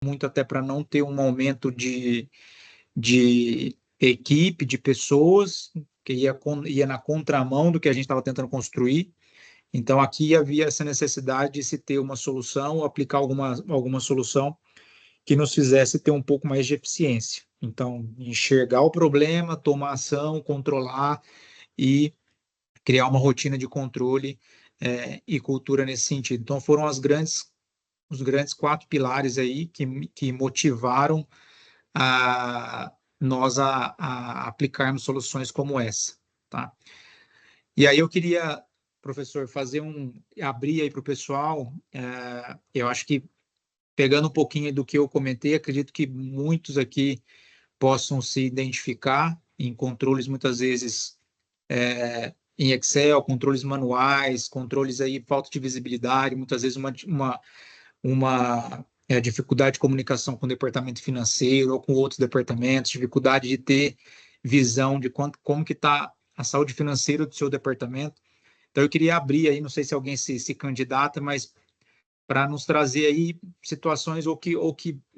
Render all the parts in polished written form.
muito até para não ter um aumento de equipe, de pessoas, que ia na contramão do que a gente estava tentando construir. Então, aqui havia essa necessidade de se ter uma solução, ou aplicar alguma solução que nos fizesse ter um pouco mais de eficiência. Então, enxergar o problema, tomar ação, controlar e criar uma rotina de controle e cultura nesse sentido. Então, foram os grandes 4 pilares aí que motivaram nós a aplicarmos soluções como essa, tá? E aí eu queria, professor, abrir aí para o pessoal, eu acho que pegando um pouquinho do que eu comentei, acredito que muitos aqui possam se identificar em controles, muitas vezes, em Excel, controles manuais, controles aí, falta de visibilidade, muitas vezes uma dificuldade de comunicação com o departamento financeiro ou com outros departamentos, dificuldade de ter visão de como que está a saúde financeira do seu departamento. Então, eu queria abrir aí, não sei se alguém se candidata, mas para nos trazer aí situações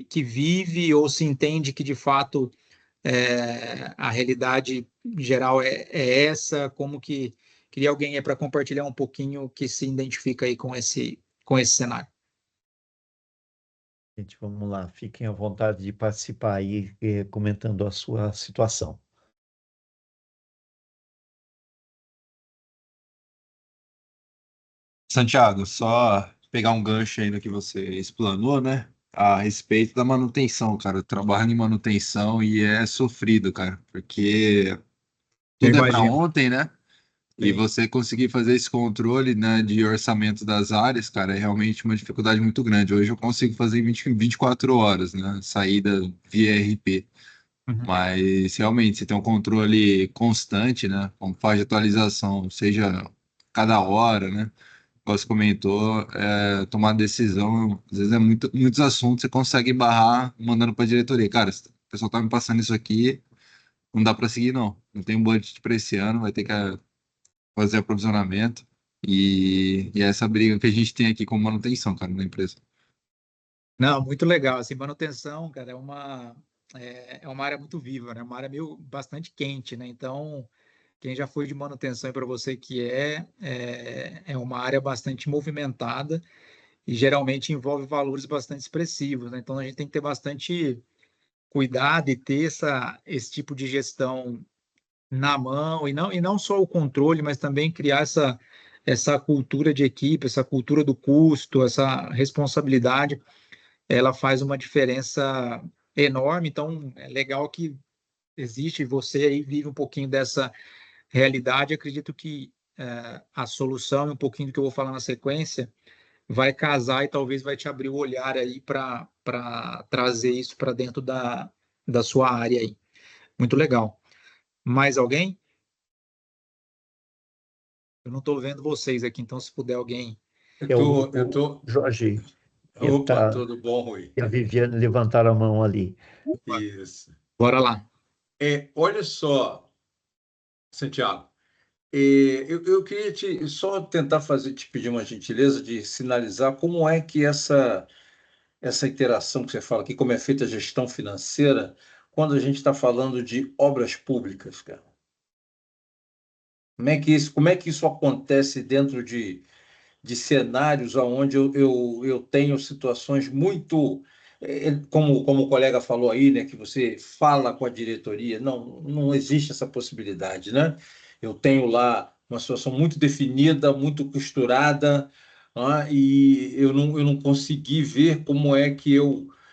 que vive ou se entende que, de fato, a realidade geral é essa, como que queria alguém aí para compartilhar um pouquinho que se identifica aí com esse cenário. Gente, vamos lá, fiquem à vontade de participar aí, comentando a sua situação. Santiago, só pegar um gancho aí no que você explanou, né? A respeito da manutenção, cara. Eu trabalho em manutenção e é sofrido, cara, porque Eu tudo é para imagino. ontem, né? E Sim. você conseguir fazer esse controle, né, de orçamento das áreas, cara, é realmente uma dificuldade muito grande. Hoje eu consigo fazer em 24 horas, né? Saída via RP. Uhum. Mas realmente você tem um controle constante, né? Como faz de atualização, seja cada hora, né? Como você comentou, tomar decisão, às vezes muitos assuntos você consegue barrar mandando para a diretoria. Cara, o pessoal tá me passando isso aqui, não dá para seguir, não. Não tem budget para esse ano, vai ter que fazer aprovisionamento. E essa briga que a gente tem aqui com manutenção, cara, na empresa. Não, muito legal. Assim, manutenção, cara, é uma área muito viva, né? Uma área meio bastante quente, né? Então, quem já foi de manutenção para você que é uma área bastante movimentada e geralmente envolve valores bastante expressivos, né? Então, a gente tem que ter bastante cuidado e ter esse tipo de gestão na mão, e não só o controle, mas também criar essa cultura de equipe, essa cultura do custo, essa responsabilidade, ela faz uma diferença enorme. Então, é legal que existe, você aí vive um pouquinho dessa realidade. Acredito que a solução e um pouquinho do que eu vou falar na sequência vai casar e talvez vai te abrir o olhar aí para trazer isso para dentro da sua área aí. Muito legal. Mais alguém? Eu não estou vendo vocês aqui, então se puder alguém. Jorge, Opa, tudo bom, Rui? e a Viviane levantaram a mão ali. Isso. Bora lá. Olha só, Santiago, eu queria só tentar te pedir uma gentileza de sinalizar como é que essa interação que você fala aqui, como é feita a gestão financeira, quando a gente está falando de obras públicas, cara. Como é que isso acontece dentro de cenários onde eu tenho situações muito, como o colega falou aí, né, que você fala com a diretoria, não existe essa possibilidade, né? Eu tenho lá uma situação muito definida, muito costurada, e eu não consegui ver como é que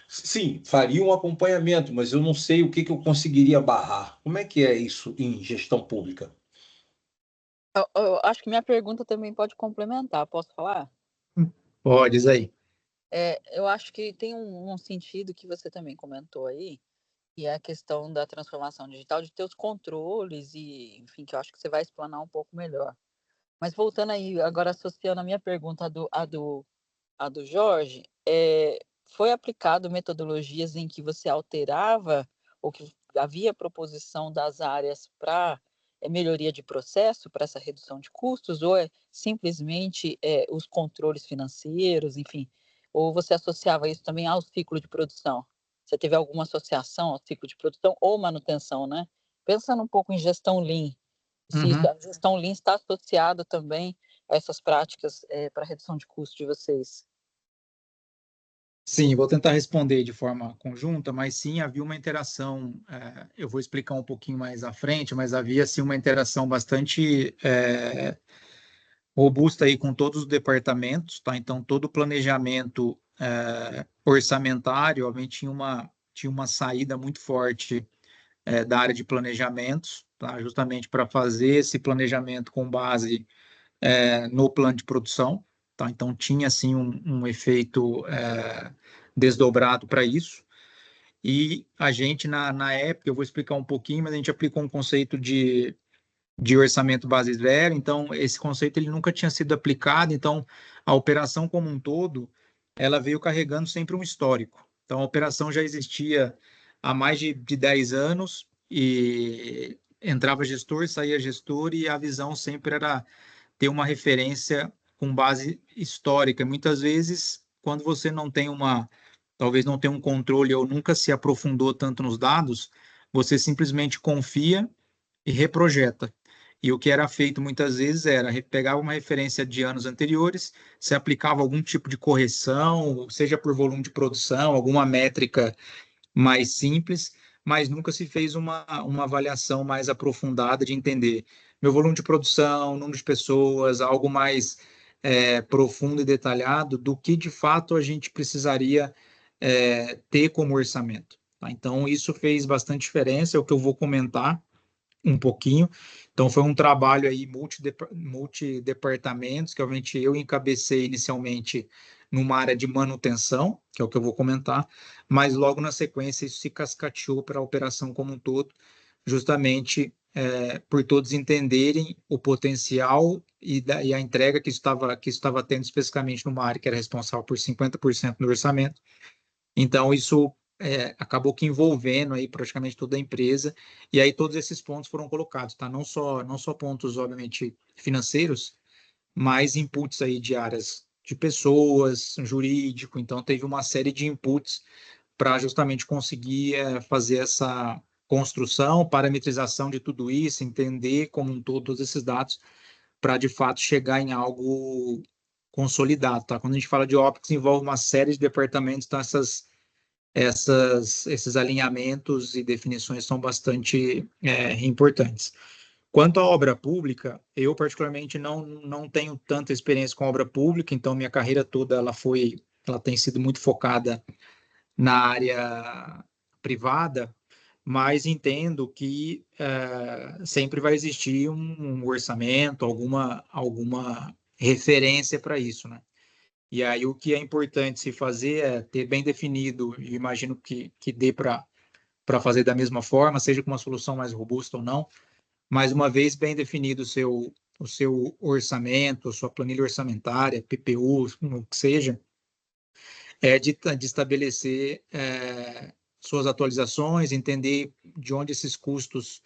sim, faria um acompanhamento, mas eu não sei o que eu conseguiria barrar. Como é que é isso em gestão pública? Eu acho que minha pergunta também pode complementar, posso falar? Pode, diz aí. Eu acho que tem um sentido que você também comentou aí, e é a questão da transformação digital, de ter os controles e, enfim, que eu acho que você vai explanar um pouco melhor. Mas voltando aí, agora associando a minha pergunta à do Jorge, foi aplicado metodologias em que você alterava ou que havia proposição das áreas para melhoria de processo, para essa redução de custos, ou é simplesmente os controles financeiros, enfim, Ou você associava isso também ao ciclo de produção? Você teve alguma associação ao ciclo de produção ou manutenção, né? Pensando um pouco em gestão Lean, se Uhum. a gestão Lean está associada também a essas práticas para redução de custo de vocês. Sim, vou tentar responder de forma conjunta, mas sim, havia uma interação, eu vou explicar um pouquinho mais à frente, mas havia sim uma interação bastante robusta aí com todos os departamentos, tá? Então, todo o planejamento orçamentário, obviamente, tinha uma saída muito forte da área de planejamentos, tá? Justamente para fazer esse planejamento com base no plano de produção, tá? Então, tinha, assim, um efeito desdobrado para isso. E a gente, na época, eu vou explicar um pouquinho, mas a gente aplicou um conceito de orçamento base zero, então esse conceito ele nunca tinha sido aplicado, então a operação como um todo, ela veio carregando sempre um histórico. Então a operação já existia há mais de 10 anos e entrava gestor, saía gestor e a visão sempre era ter uma referência com base histórica. Muitas vezes, quando você não tem talvez não tenha um controle ou nunca se aprofundou tanto nos dados, você simplesmente confia e reprojeta. E o que era feito muitas vezes era pegar uma referência de anos anteriores, se aplicava algum tipo de correção, seja por volume de produção, alguma métrica mais simples, mas nunca se fez uma avaliação mais aprofundada de entender meu volume de produção, número de pessoas, algo mais profundo e detalhado do que de fato a gente precisaria ter como orçamento. Tá? Então, isso fez bastante diferença, é o que eu vou comentar um pouquinho. Então, foi um trabalho aí multidepartamentos, que obviamente eu encabecei inicialmente numa área de manutenção, que é o que eu vou comentar, mas logo na sequência isso se cascateou para a operação como um todo, justamente por todos entenderem o potencial e a entrega que estava tendo especificamente numa área que era responsável por 50% do orçamento. Então, isso acabou que envolvendo aí praticamente toda a empresa, e aí todos esses pontos foram colocados, tá? Não só pontos, obviamente, financeiros, mas inputs aí de áreas de pessoas, jurídico, então teve uma série de inputs para justamente conseguir fazer essa construção, parametrização de tudo isso, entender como um todo todos esses dados, para de fato chegar em algo consolidado, tá? Quando a gente fala de OPEX, envolve uma série de departamentos, então esses alinhamentos e definições são bastante importantes. Quanto à obra pública, eu particularmente não tenho tanta experiência com obra pública, então minha carreira toda ela tem sido muito focada na área privada, mas entendo que sempre vai existir um orçamento, alguma referência para isso, né? E aí o que é importante se fazer é ter bem definido, e imagino que dê para fazer da mesma forma, seja com uma solução mais robusta ou não, mas uma vez bem definido o seu orçamento, sua planilha orçamentária, PPU, o que seja, de estabelecer suas atualizações, entender de onde esses custos,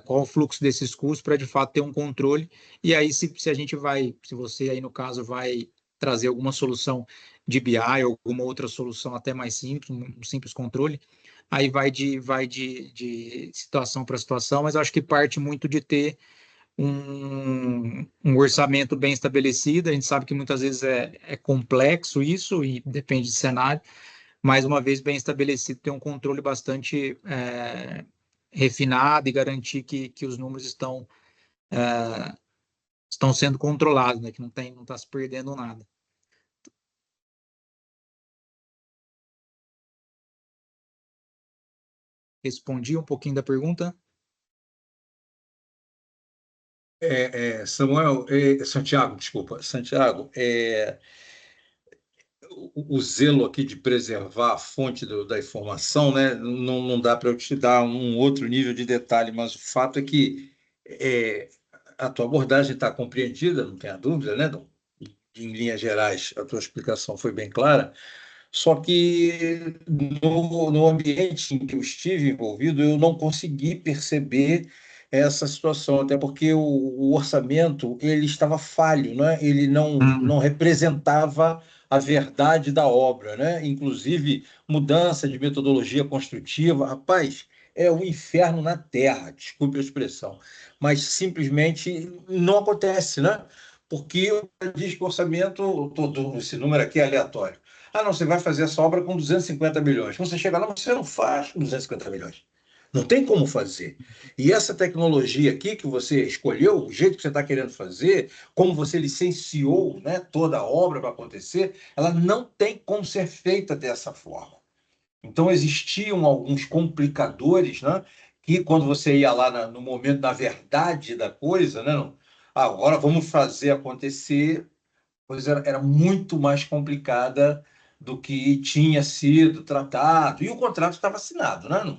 qual o fluxo desses custos, para de fato ter um controle. E aí, se a gente se você aí no caso vai trazer alguma solução de BI, ou alguma outra solução até mais simples, um simples controle, aí vai de situação para situação, mas eu acho que parte muito de ter um orçamento bem estabelecido. A gente sabe que muitas vezes é complexo isso e depende de cenário, mas uma vez bem estabelecido, ter um controle bastante refinado e garantir que os números estão sendo controlados, né? Que não está se perdendo nada. Respondi um pouquinho da pergunta? Santiago, desculpa. Santiago, o zelo aqui de preservar a fonte da informação, né? Não dá para eu te dar um outro nível de detalhe, mas o fato é que é, a tua abordagem está compreendida, não tenha dúvida, né? Em linhas gerais, a tua explicação foi bem clara. Só que no ambiente em que eu estive envolvido, eu não consegui perceber essa situação, até porque o orçamento ele estava falho, né? Ele não representava a verdade da obra, né? Inclusive mudança de metodologia construtiva. Rapaz, é um inferno na terra, desculpe a expressão, mas simplesmente não acontece, né? Porque diz que o orçamento, todo esse número aqui é aleatório. Ah, não, você vai fazer essa obra com 250 milhões. Quando você chega lá, você não faz com 250 milhões. Não tem como fazer. E essa tecnologia aqui que você escolheu, o jeito que você está querendo fazer, como você licenciou, né, toda a obra para acontecer, ela não tem como ser feita dessa forma. Então, existiam alguns complicadores, né, que quando você ia lá no momento da verdade da coisa, né, agora vamos fazer acontecer, a coisa era muito mais complicada do que tinha sido tratado. E o contrato estava assinado, né?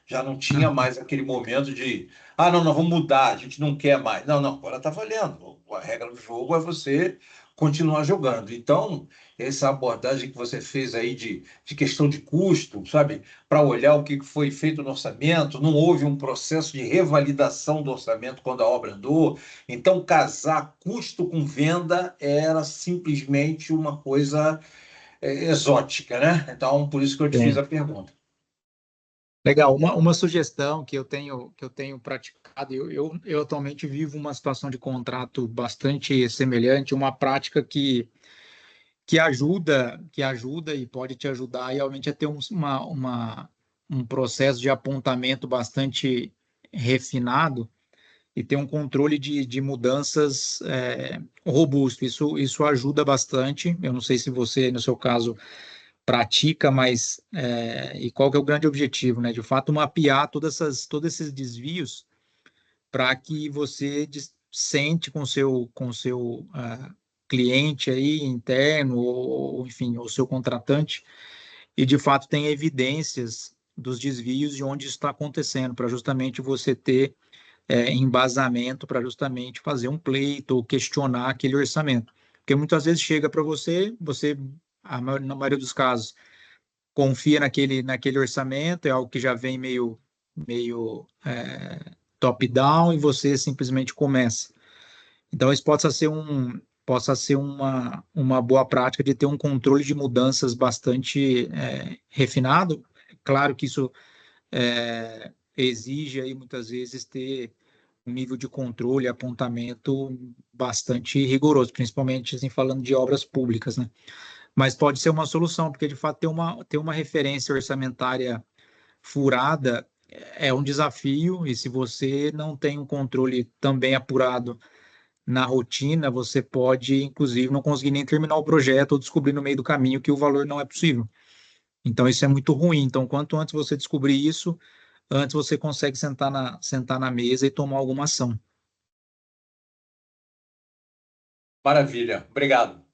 Já não tinha mais aquele momento de, não, não, vamos mudar, a gente não quer mais. Não, não, agora está valendo. A regra do jogo é você continuar jogando. Então, essa abordagem que você fez aí de questão de custo, sabe? Para olhar o que foi feito no orçamento, não houve um processo de revalidação do orçamento quando a obra andou. Então, casar custo com venda era simplesmente uma coisa exótica, né? Então, por isso que eu te fiz a pergunta. Legal, uma sugestão que eu tenho praticado, eu atualmente vivo uma situação de contrato bastante semelhante, uma prática que ajuda e pode te ajudar realmente a ter um processo de apontamento bastante refinado e ter um controle de mudanças robusto. Isso ajuda bastante. Eu não sei se você, no seu caso, pratica, mas e qual que é o grande objetivo, né? De fato, mapear todos esses desvios para que você sente com seu cliente aí interno ou enfim, o seu contratante e de fato tem evidências dos desvios de onde isso está acontecendo, para justamente você ter embasamento para justamente fazer um pleito ou questionar aquele orçamento. Porque muitas vezes chega para você, na maioria dos casos, confia naquele orçamento, é algo que já vem meio top-down e você simplesmente começa. Então, isso possa ser uma boa prática de ter um controle de mudanças bastante refinado. Claro que isso exige aí muitas vezes ter um nível de controle, apontamento bastante rigoroso, principalmente assim, falando de obras públicas, né? Mas pode ser uma solução, porque de fato ter uma referência orçamentária furada é um desafio, e se você não tem um controle também apurado na rotina, você pode, inclusive, não conseguir nem terminar o projeto ou descobrir no meio do caminho que o valor não é possível. Então, isso é muito ruim. Então, quanto antes você descobrir isso, antes você consegue sentar na mesa e tomar alguma ação. Maravilha, obrigado.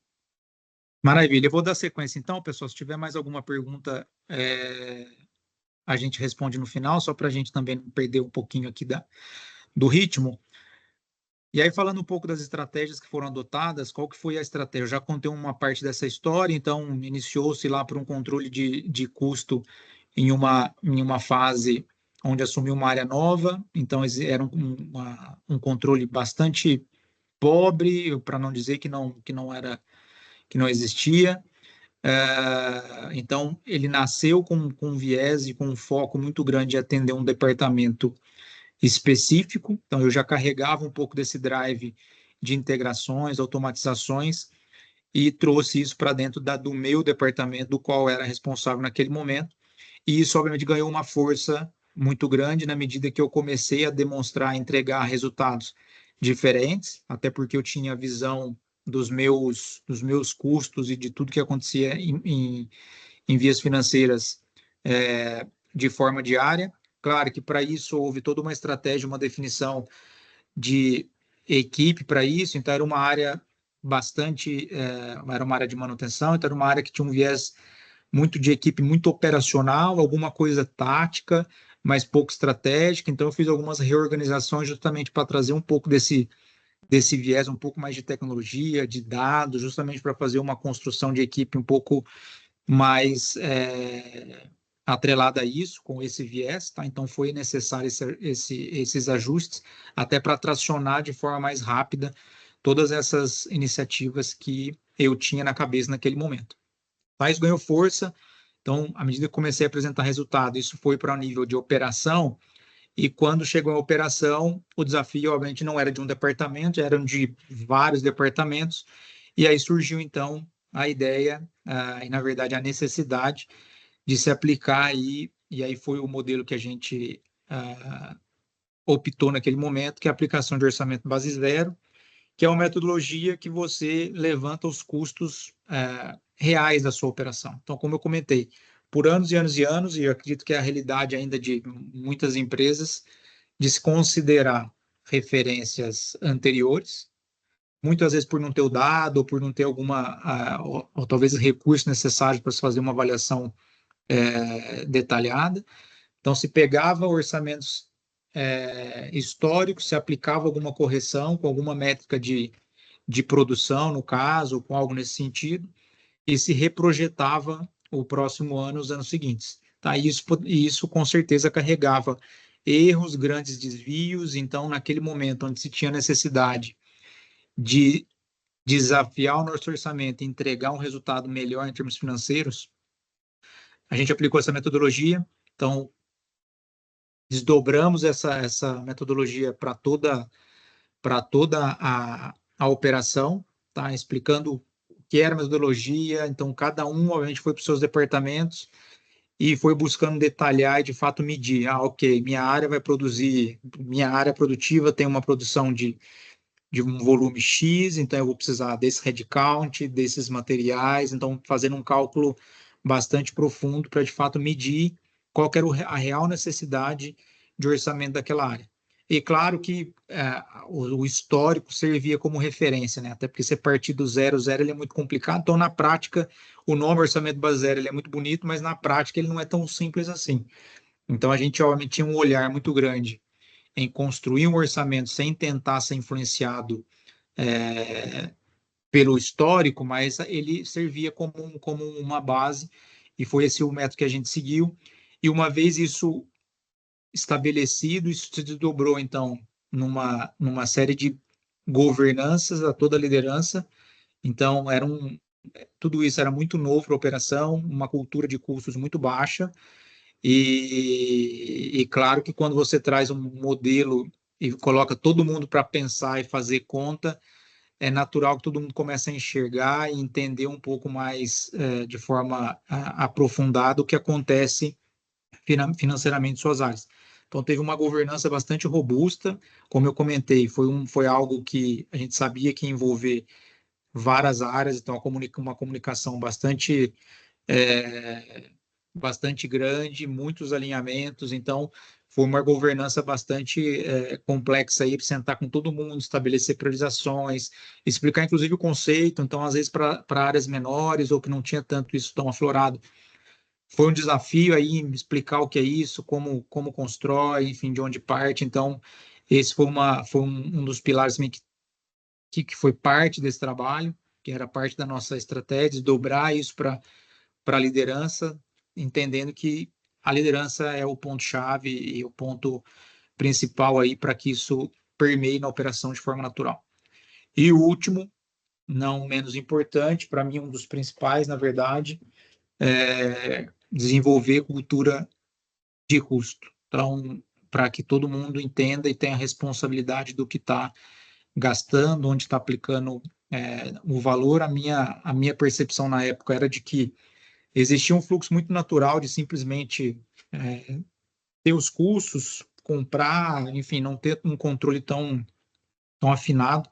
Maravilha. Eu vou dar sequência então, pessoal. Se tiver mais alguma pergunta, a gente responde no final, só para a gente também não perder um pouquinho aqui do ritmo. E aí, falando um pouco das estratégias que foram adotadas, qual que foi a estratégia? Eu já contei uma parte dessa história, então iniciou-se lá por um controle de custo em uma fase onde assumiu uma área nova, então era um controle bastante pobre, para não dizer que não existia. Então, ele nasceu com um viés e com um foco muito grande de atender um departamento específico. Então, eu já carregava um pouco desse drive de integrações, automatizações, e trouxe isso para dentro do meu departamento, do qual era responsável naquele momento. E isso, obviamente, ganhou uma força muito grande na medida que eu comecei a demonstrar, entregar resultados diferentes, até porque eu tinha a visão dos meus custos e de tudo que acontecia em vias financeiras de forma diária. Claro que para isso houve toda uma estratégia, uma definição de equipe para isso, então era uma área era uma área de manutenção, então era uma área que tinha um viés muito de equipe, muito operacional, alguma coisa tática, mas pouco estratégica. Então, eu fiz algumas reorganizações justamente para trazer um pouco desse viés, um pouco mais de tecnologia, de dados, justamente para fazer uma construção de equipe um pouco mais atrelada a isso, com esse viés, tá? Então, foi necessário esses ajustes, até para tracionar de forma mais rápida todas essas iniciativas que eu tinha na cabeça naquele momento. Mas ganhou força, então, à medida que comecei a apresentar resultado, isso foi para o nível de operação, e quando chegou a operação, o desafio, obviamente, não era de um departamento, eram de vários departamentos, e aí surgiu, então, a ideia, e, na verdade, a necessidade de se aplicar aí, e aí foi o modelo que a gente optou naquele momento, que é a aplicação de orçamento base zero, que é uma metodologia que você levanta os custos reais da sua operação. Então, como eu comentei, por anos e anos e anos, e eu acredito que é a realidade ainda de muitas empresas, de se considerar referências anteriores, muitas vezes por não ter o dado, ou por não ter alguma, ou talvez recurso necessário para se fazer uma avaliação detalhada. Então, se pegava orçamentos históricos, se aplicava alguma correção com alguma métrica de produção, no caso, ou com algo nesse sentido, e se reprojetava o próximo ano, os anos seguintes. Tá? Isso com certeza carregava erros, grandes desvios. Então, naquele momento onde se tinha necessidade de desafiar o nosso orçamento e entregar um resultado melhor em termos financeiros, a gente aplicou essa metodologia. Então, desdobramos essa metodologia para toda a operação, tá? Explicando o que era a metodologia. Então, cada um, obviamente, foi para os seus departamentos e foi buscando detalhar e, de fato, medir. Ok, minha área vai produzir, minha área produtiva tem uma produção de um volume X, então eu vou precisar desse headcount, desses materiais. Então, fazendo um cálculo bastante profundo para, de fato, medir qual que era a real necessidade de orçamento daquela área. E claro que o histórico servia como referência, né? Até porque você partir do zero, ele é muito complicado. Então, na prática, o nome orçamento base zero ele é muito bonito, mas na prática ele não é tão simples assim. Então, a gente, obviamente, tinha um olhar muito grande em construir um orçamento sem tentar ser influenciado pelo histórico, mas ele servia como uma base, e foi esse o método que a gente seguiu. E uma vez isso estabelecido, isso se desdobrou, então, numa série de governanças a toda a liderança. Então, tudo isso era muito novo para a operação, uma cultura de custos muito baixa, e claro que quando você traz um modelo e coloca todo mundo para pensar e fazer conta, é natural que todo mundo comece a enxergar e entender um pouco mais de forma aprofundada o que acontece financeiramente em suas áreas. Então, teve uma governança bastante robusta, como eu comentei, foi algo que a gente sabia que ia envolver várias áreas, então uma comunicação bastante grande, muitos alinhamentos. Então, foi uma governança bastante complexa aí, para sentar com todo mundo, estabelecer priorizações, explicar inclusive o conceito. Então, às vezes, para áreas menores ou que não tinha tanto isso tão aflorado, foi um desafio aí explicar o que é isso, como constrói, enfim, de onde parte. Então, esse foi um dos pilares também que foi parte desse trabalho, que era parte da nossa estratégia, desdobrar isso para a liderança, entendendo que a liderança é o ponto-chave e o ponto principal aí para que isso permeie na operação de forma natural. E o último, não menos importante, para mim um dos principais, na verdade, é desenvolver cultura de custo. Então, para que todo mundo entenda e tenha responsabilidade do que está gastando, onde está aplicando o valor. A minha percepção na época era de que existia um fluxo muito natural de simplesmente ter os custos, comprar, enfim, não ter um controle tão afinado.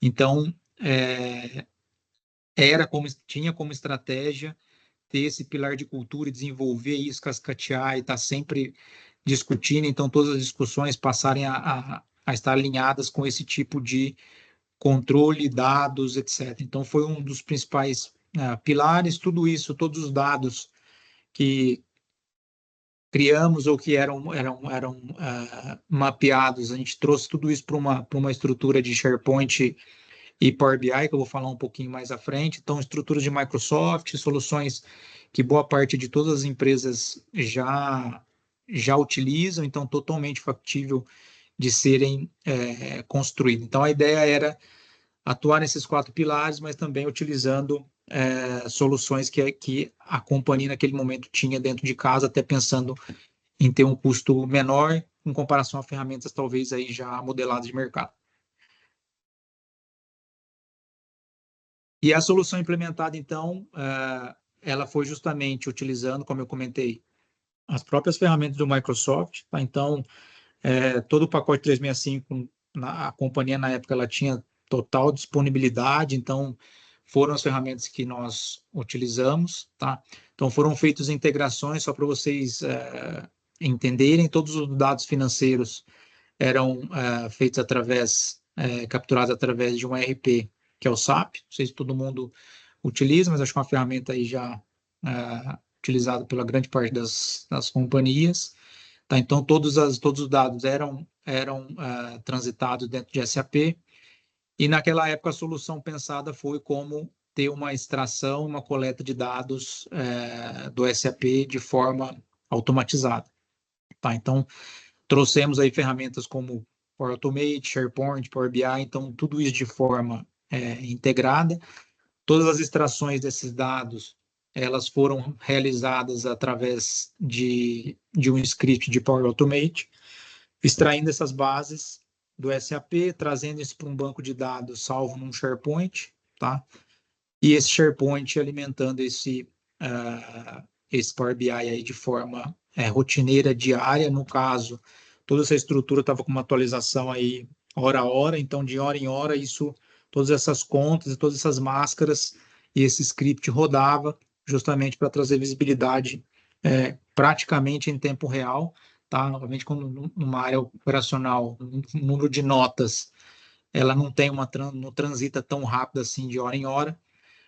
Então, tinha como estratégia ter esse pilar de cultura e desenvolver isso, cascatear e estar sempre discutindo. Então, todas as discussões passarem a estar alinhadas com esse tipo de controle, dados, etc. Então, foi um dos principais pilares. Tudo isso, todos os dados que criamos ou que eram mapeados, a gente trouxe tudo isso para uma estrutura de SharePoint e Power BI, que eu vou falar um pouquinho mais à frente. Então, estruturas de Microsoft, soluções que boa parte de todas as empresas já utilizam, então totalmente factível de serem construídas. Então, a ideia era atuar nesses 4 pilares, mas também utilizando soluções que a companhia naquele momento tinha dentro de casa, até pensando em ter um custo menor em comparação a ferramentas talvez aí já modeladas de mercado. E a solução implementada, então, ela foi justamente utilizando, como eu comentei, as próprias ferramentas do Microsoft, tá? Então, todo o pacote 365, a companhia na época ela tinha total disponibilidade, então foram as ferramentas que nós utilizamos, tá? Então foram feitas integrações, só para vocês entenderem, todos os dados financeiros eram feitos capturados através de um ERP, que é o SAP, não sei se todo mundo utiliza, mas acho que é uma ferramenta aí já utilizada pela grande parte das companhias. Tá? Então, todos os dados eram transitados dentro de SAP, e naquela época a solução pensada foi como ter uma extração, uma coleta de dados do SAP de forma automatizada. Tá? Então, trouxemos aí ferramentas como Power Automate, SharePoint, Power BI, então tudo isso de forma integrada. Todas as extrações desses dados, elas foram realizadas através de um script de Power Automate, extraindo essas bases do SAP, trazendo isso para um banco de dados salvo num SharePoint, tá? E esse SharePoint alimentando esse Power BI aí de forma rotineira, diária. No caso, toda essa estrutura estava com uma atualização aí hora a hora, então de hora em hora todas essas contas e todas essas máscaras e esse script rodava justamente para trazer visibilidade praticamente em tempo real, tá? Novamente, quando numa área operacional, um número de notas, ela não transita tão rápido assim de hora em hora,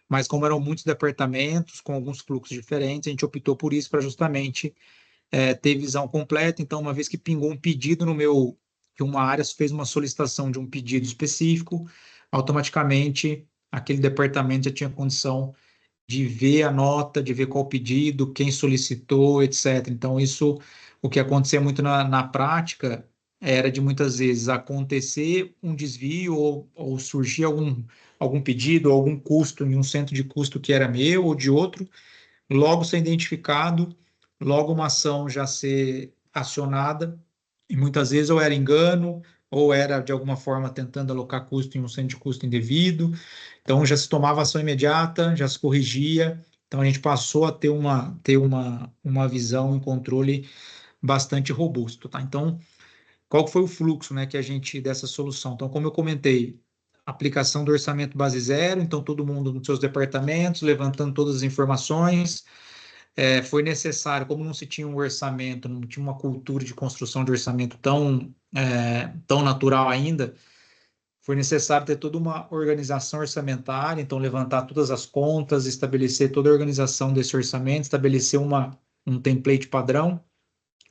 mas como eram muitos departamentos com alguns fluxos diferentes, a gente optou por isso para justamente ter visão completa. Então, uma vez que pingou um pedido que uma área fez uma solicitação de um pedido específico, automaticamente aquele departamento já tinha condição de ver a nota, de ver qual o pedido, quem solicitou, etc. Então, o que acontecia muito na prática era de muitas vezes acontecer um desvio ou surgir algum pedido, algum custo em um centro de custo que era meu ou de outro, logo ser identificado, logo uma ação já ser acionada, e muitas vezes ou era engano, ou era de alguma forma tentando alocar custo em um centro de custo indevido, então já se tomava ação imediata, já se corrigia, então a gente passou a ter uma visão, um controle bastante robusto, tá? Então, qual foi o fluxo, né, dessa solução? Então, como eu comentei, aplicação do orçamento base zero, então todo mundo nos seus departamentos, levantando todas as informações. Foi necessário, como não se tinha um orçamento, não tinha uma cultura de construção de orçamento tão natural ainda, foi necessário ter toda uma organização orçamentária, então levantar todas as contas, estabelecer toda a organização desse orçamento, estabelecer um template padrão,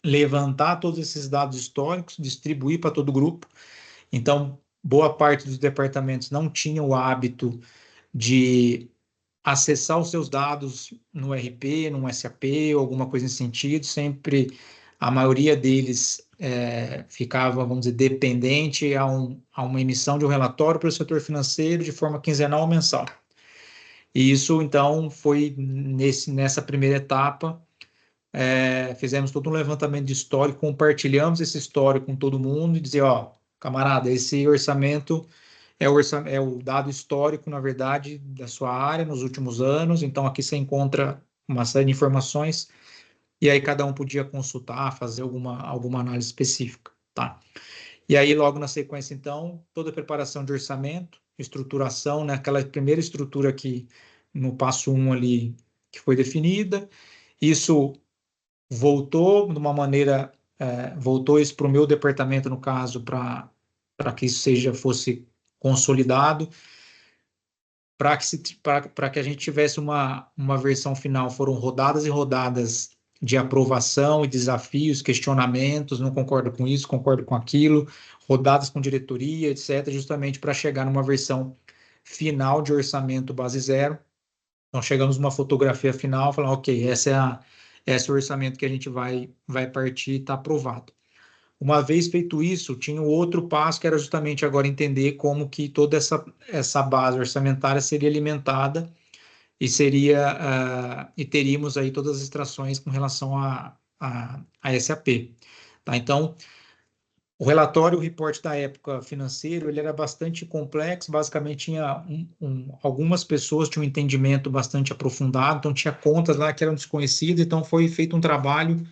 levantar todos esses dados históricos, distribuir para todo o grupo. Então, boa parte dos departamentos não tinha o hábito de acessar os seus dados no RP, no SAP, ou alguma coisa nesse sentido. Sempre, a maioria deles ficava, vamos dizer, dependente a uma emissão de um relatório para o setor financeiro de forma quinzenal ou mensal. E isso, então, foi nessa primeira etapa. Fizemos todo um levantamento de histórico, compartilhamos esse histórico com todo mundo e dizer, ó, camarada, esse orçamento é o dado histórico, na verdade, da sua área nos últimos anos, então aqui você encontra uma série de informações, e aí cada um podia consultar, fazer alguma análise específica, tá? E aí, logo na sequência, então, toda a preparação de orçamento, estruturação, né? Aquela primeira estrutura que, no passo 1 ali, que foi definida, isso voltou de uma maneira, voltou isso para o meu departamento, no caso, para que isso fosse consolidado, para que a gente tivesse uma versão final. Foram rodadas e rodadas de aprovação e desafios, questionamentos, não concordo com isso, concordo com aquilo, rodadas com diretoria, etc., justamente para chegar numa versão final de orçamento base zero. Então, chegamos numa fotografia final, falando, ok, esse é o orçamento que a gente vai partir, está aprovado. Uma vez feito isso, tinha o outro passo que era justamente agora entender como que toda essa base orçamentária seria alimentada e e teríamos aí todas as extrações com relação a SAP. Tá? Então, o relatório, o report da época financeiro, ele era bastante complexo, basicamente tinha algumas pessoas tinham um entendimento bastante aprofundado, então tinha contas lá que eram desconhecidas, então foi feito um trabalho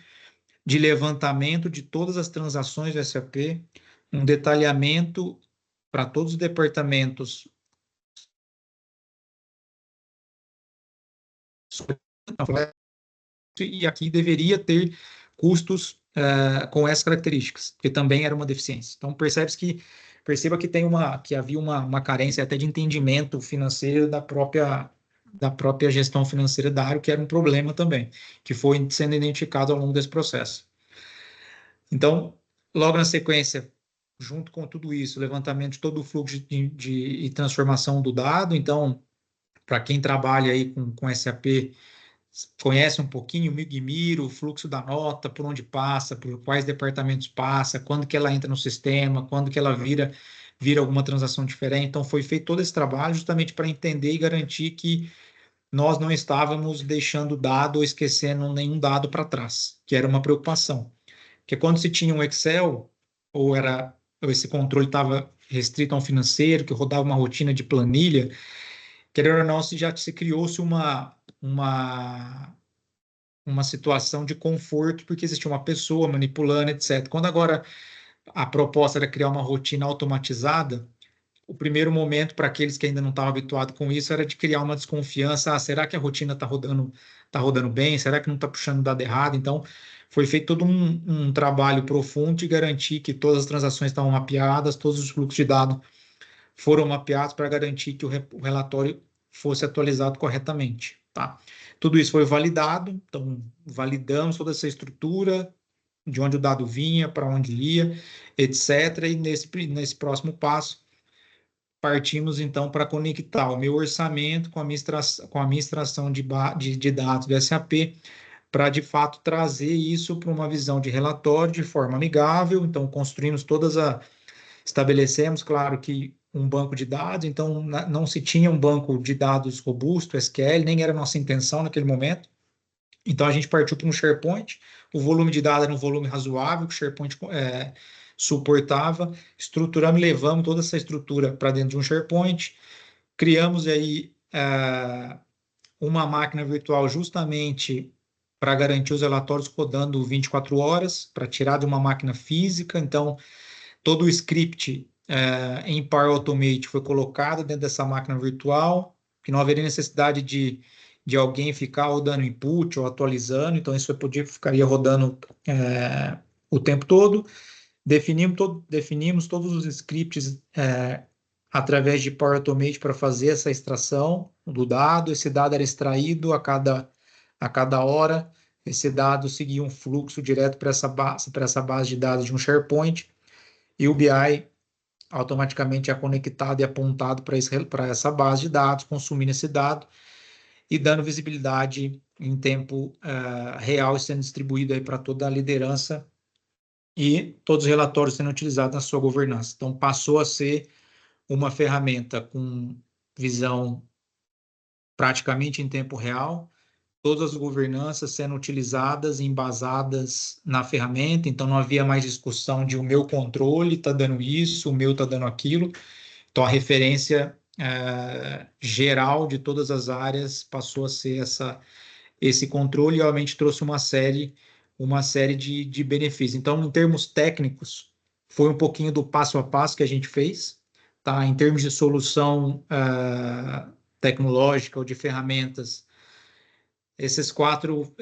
de levantamento de todas as transações do SAP, um detalhamento para todos os departamentos e aqui deveria ter custos com essas características, que também era uma deficiência. Então perceba que que havia uma carência até de entendimento financeiro da própria gestão financeira da área, que era um problema também, que foi sendo identificado ao longo desse processo. Então, logo na sequência, junto com tudo isso, levantamento de todo o fluxo e transformação do dado. Então, para quem trabalha aí com SAP, conhece um pouquinho o Migmiro, o fluxo da nota, por onde passa, por quais departamentos passa, quando que ela entra no sistema, quando que ela vira alguma transação diferente. Então, foi feito todo esse trabalho justamente para entender e garantir que nós não estávamos deixando dado ou esquecendo nenhum dado para trás, que era uma preocupação. Porque quando se tinha um Excel, ou esse controle estava restrito a um financeiro, que rodava uma rotina de planilha, querendo ou não, se criou-se uma situação de conforto, porque existia uma pessoa manipulando, etc. Quando agora a proposta era criar uma rotina automatizada, o primeiro momento para aqueles que ainda não estavam habituados com isso era de criar uma desconfiança. Será que a rotina está rodando bem? Será que não está puxando dado errado? Então, foi feito todo um trabalho profundo de garantir que todas as transações estavam mapeadas, todos os fluxos de dados foram mapeados para garantir que o relatório fosse atualizado corretamente. Tá? Tudo isso foi validado, então validamos toda essa estrutura, de onde o dado vinha, para onde ia, etc. E nesse próximo passo, partimos então para conectar o meu orçamento com a minha extração de dados do SAP, para de fato trazer isso para uma visão de relatório de forma amigável. Então, estabelecemos, claro, que um banco de dados, então não se tinha um banco de dados robusto, SQL, nem era nossa intenção naquele momento. Então, a gente partiu para um SharePoint, o volume de dados era um volume razoável, que o SharePoint suportava, estruturamos e levamos toda essa estrutura para dentro de um SharePoint, criamos aí uma máquina virtual justamente para garantir os relatórios rodando 24 horas, para tirar de uma máquina física. Então, todo o script em Power Automate foi colocado dentro dessa máquina virtual, que não haveria necessidade de alguém ficar ou dando input ou atualizando, então isso ficaria rodando o tempo todo. Definimos todos os scripts através de Power Automate para fazer essa extração do dado. Esse dado era extraído a cada hora, esse dado seguia um fluxo direto para essa base de dados de um SharePoint, e o BI automaticamente é conectado e apontado para essa base de dados, consumindo esse dado e dando visibilidade em tempo real, sendo distribuído aí para toda a liderança e todos os relatórios sendo utilizados na sua governança. Então, passou a ser uma ferramenta com visão praticamente em tempo real, todas as governanças sendo utilizadas e embasadas na ferramenta, então não havia mais discussão de o meu controle está dando isso, o meu está dando aquilo. Então, a referência geral de todas as áreas passou a ser esse controle, e realmente trouxe uma série de benefícios. Então, em termos técnicos, foi um pouquinho do passo a passo que a gente fez, tá? Em termos de solução tecnológica ou de ferramentas, essas quatro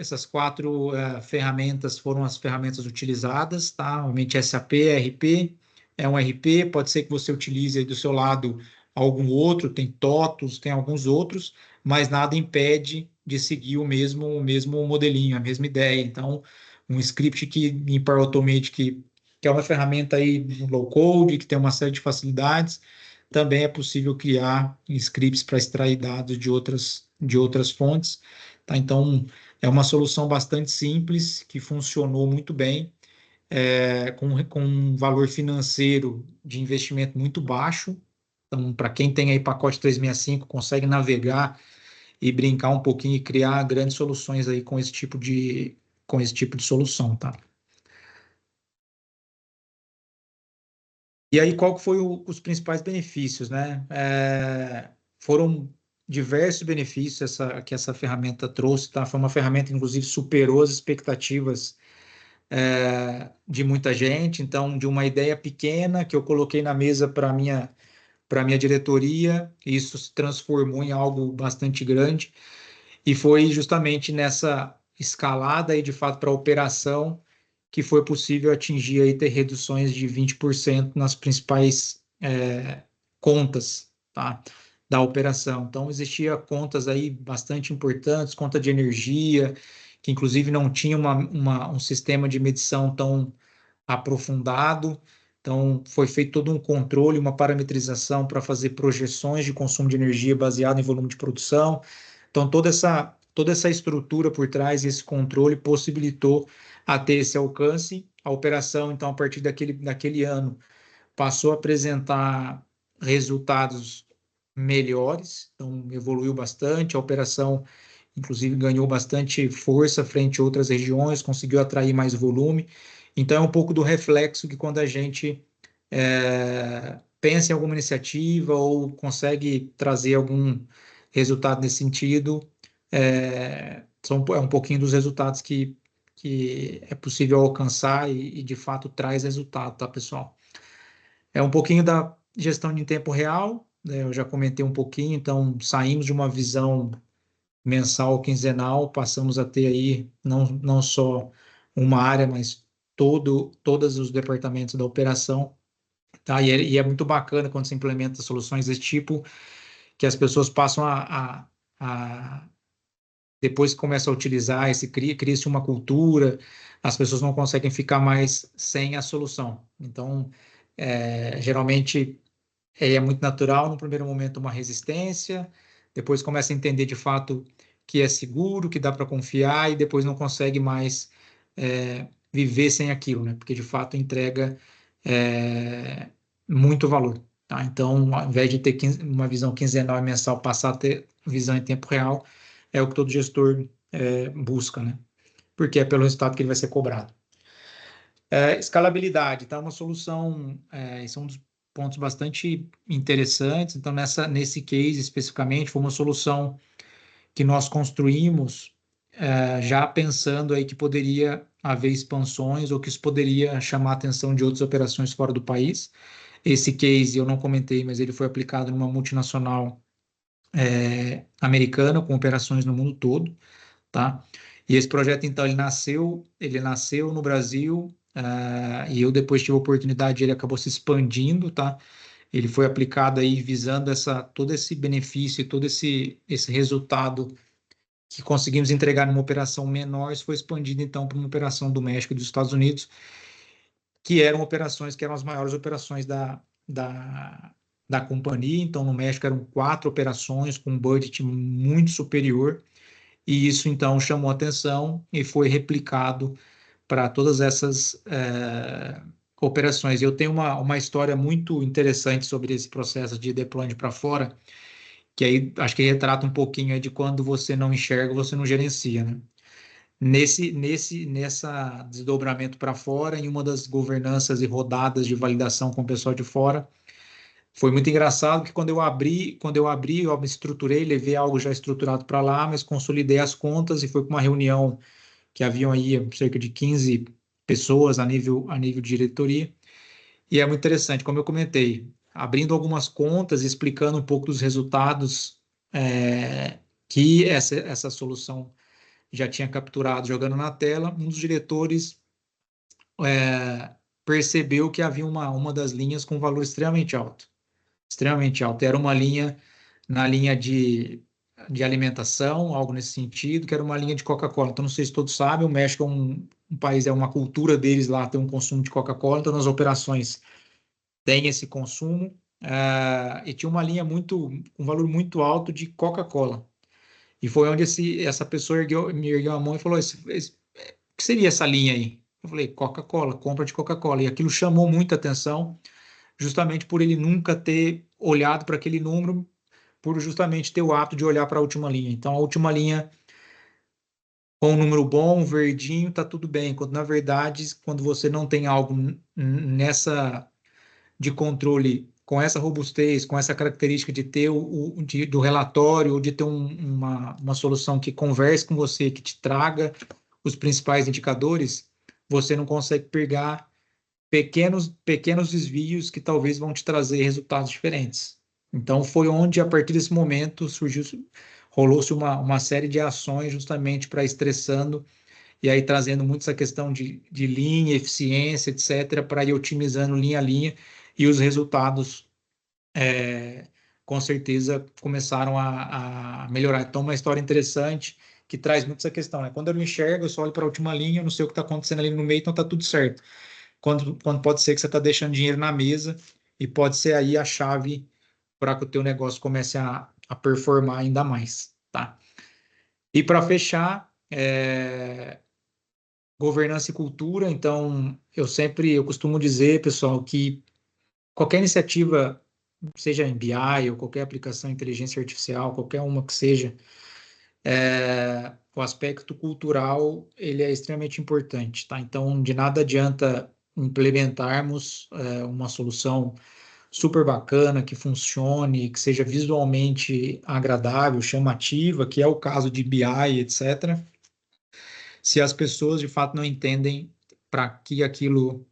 ferramentas foram as ferramentas utilizadas, tá? Realmente SAP, RP, é um RP, pode ser que você utilize aí do seu lado algum outro, tem TOTUS, tem alguns outros, mas nada impede de seguir o mesmo modelinho, a mesma ideia. Então, um script em Power Automate que é uma ferramenta aí low code, que tem uma série de facilidades, também é possível criar scripts para extrair dados de outras fontes. Tá? Então, é uma solução bastante simples, que funcionou muito bem, com um valor financeiro de investimento muito baixo. Então, para quem tem aí pacote 365, consegue navegar e brincar um pouquinho e criar grandes soluções aí com esse tipo de solução, tá? E aí, qual que foi os principais benefícios, né? Foram diversos benefícios que essa ferramenta trouxe, tá? Foi uma ferramenta, inclusive, superou as expectativas de muita gente. Então, de uma ideia pequena que eu coloquei na mesa para minha diretoria, isso se transformou em algo bastante grande. E foi justamente nessa escalada aí, de fato, para a operação que foi possível atingir aí, ter reduções de 20% nas principais contas, tá, da operação. Então, existia contas aí bastante importantes, conta de energia, que inclusive não tinha um sistema de medição tão aprofundado. Então, foi feito todo um controle, uma parametrização para fazer projeções de consumo de energia baseado em volume de produção. Então, toda essa estrutura por trás e esse controle possibilitou a ter esse alcance. A operação, então, a partir daquele ano, passou a apresentar resultados melhores, então evoluiu bastante, a operação, inclusive, ganhou bastante força frente a outras regiões, conseguiu atrair mais volume. Então, é um pouco do reflexo que quando a gente pensa em alguma iniciativa ou consegue trazer algum resultado nesse sentido, é um pouquinho dos resultados que é possível alcançar e de fato traz resultado, tá, pessoal? É um pouquinho da gestão em tempo real, né? Eu já comentei um pouquinho, então saímos de uma visão mensal, quinzenal, passamos a ter aí não só uma área, mas todos os departamentos da operação, tá? E é muito bacana quando se implementa soluções desse tipo, que as pessoas passam depois que começa a utilizar, cria-se uma cultura, as pessoas não conseguem ficar mais sem a solução. Então, geralmente, é muito natural, no primeiro momento, uma resistência, depois começa a entender de fato que é seguro, que dá para confiar, e depois não consegue mais viver sem aquilo, né? Porque de fato entrega muito valor. Tá? Então, ao invés de ter uma visão quinzenal e mensal, passar a ter visão em tempo real, é o que todo gestor busca, né? Porque é pelo resultado que ele vai ser cobrado. Escalabilidade, tá? Uma solução, isso é um dos pontos bastante interessantes. Então, nesse case especificamente, foi uma solução que nós construímos já pensando aí que poderia haver expansões ou que isso poderia chamar a atenção de outras operações fora do país. Esse case eu não comentei, mas ele foi aplicado numa multinacional americana com operações no mundo todo, tá? E esse projeto, então, ele nasceu no Brasil, e eu depois tive a oportunidade, ele acabou se expandindo, tá? Ele foi aplicado aí visando todo esse benefício, todo esse resultado que conseguimos entregar numa operação menor, isso foi expandido, então, para uma operação do México e dos Estados Unidos, que eram operações que eram as maiores operações da companhia. Então, no México eram 4 operações com um budget muito superior, e isso, então, chamou atenção e foi replicado para todas essas operações. Eu tenho uma história muito interessante sobre esse processo de deployment para fora, que aí acho que retrata um pouquinho aí de quando você não enxerga, você não gerencia, né? Nessa desdobramento para fora, em uma das governanças e rodadas de validação com o pessoal de fora, foi muito engraçado que quando eu abri, eu me estruturei, levei algo já estruturado para lá, mas consolidei as contas e foi para uma reunião que haviam aí cerca de 15 pessoas a nível de diretoria. E é muito interessante, como eu comentei, abrindo algumas contas, explicando um pouco dos resultados que essa solução já tinha capturado, jogando na tela, um dos diretores percebeu que havia uma das linhas com valor extremamente alto. Extremamente alto. Era uma linha na linha de alimentação, algo nesse sentido, que era uma linha de Coca-Cola. Então, não sei se todos sabem, o México é um país, é uma cultura deles lá, tem um consumo de Coca-Cola, então nas operações tem esse consumo, e tinha uma linha um valor muito alto de Coca-Cola. E foi onde essa pessoa me ergueu a mão e falou, o que seria essa linha aí? Eu falei, Coca-Cola, compra de Coca-Cola. E aquilo chamou muita atenção, justamente por ele nunca ter olhado para aquele número, por justamente ter o hábito de olhar para a última linha. Então, a última linha, com um número bom, verdinho, tá tudo bem. Quando, na verdade, quando você não tem algo nessa de controle, com essa robustez, com essa característica de ter do relatório, ou de ter uma solução que converse com você, que te traga os principais indicadores, você não consegue pegar pequenos desvios que talvez vão te trazer resultados diferentes. Então, foi onde, a partir desse momento, rolou-se uma série de ações justamente para estressando e aí trazendo muito essa questão de linha, eficiência, etc., para ir otimizando linha a linha, e os resultados, com certeza, começaram a melhorar. Então, uma história interessante que traz muito essa questão, né? Quando eu não enxergo, eu só olho para a última linha, eu não sei o que está acontecendo ali no meio, então está tudo certo. Quando pode ser que você está deixando dinheiro na mesa, e pode ser aí a chave para que o teu negócio comece a performar ainda mais, tá? E para fechar, governança e cultura. Então, eu costumo dizer, pessoal, que qualquer iniciativa, seja em BI ou qualquer aplicação de inteligência artificial, qualquer uma que seja, o aspecto cultural, ele é extremamente importante, tá? Então, de nada adianta implementarmos uma solução super bacana, que funcione, que seja visualmente agradável, chamativa, que é o caso de BI, etc., se as pessoas de fato não entendem para que aquilo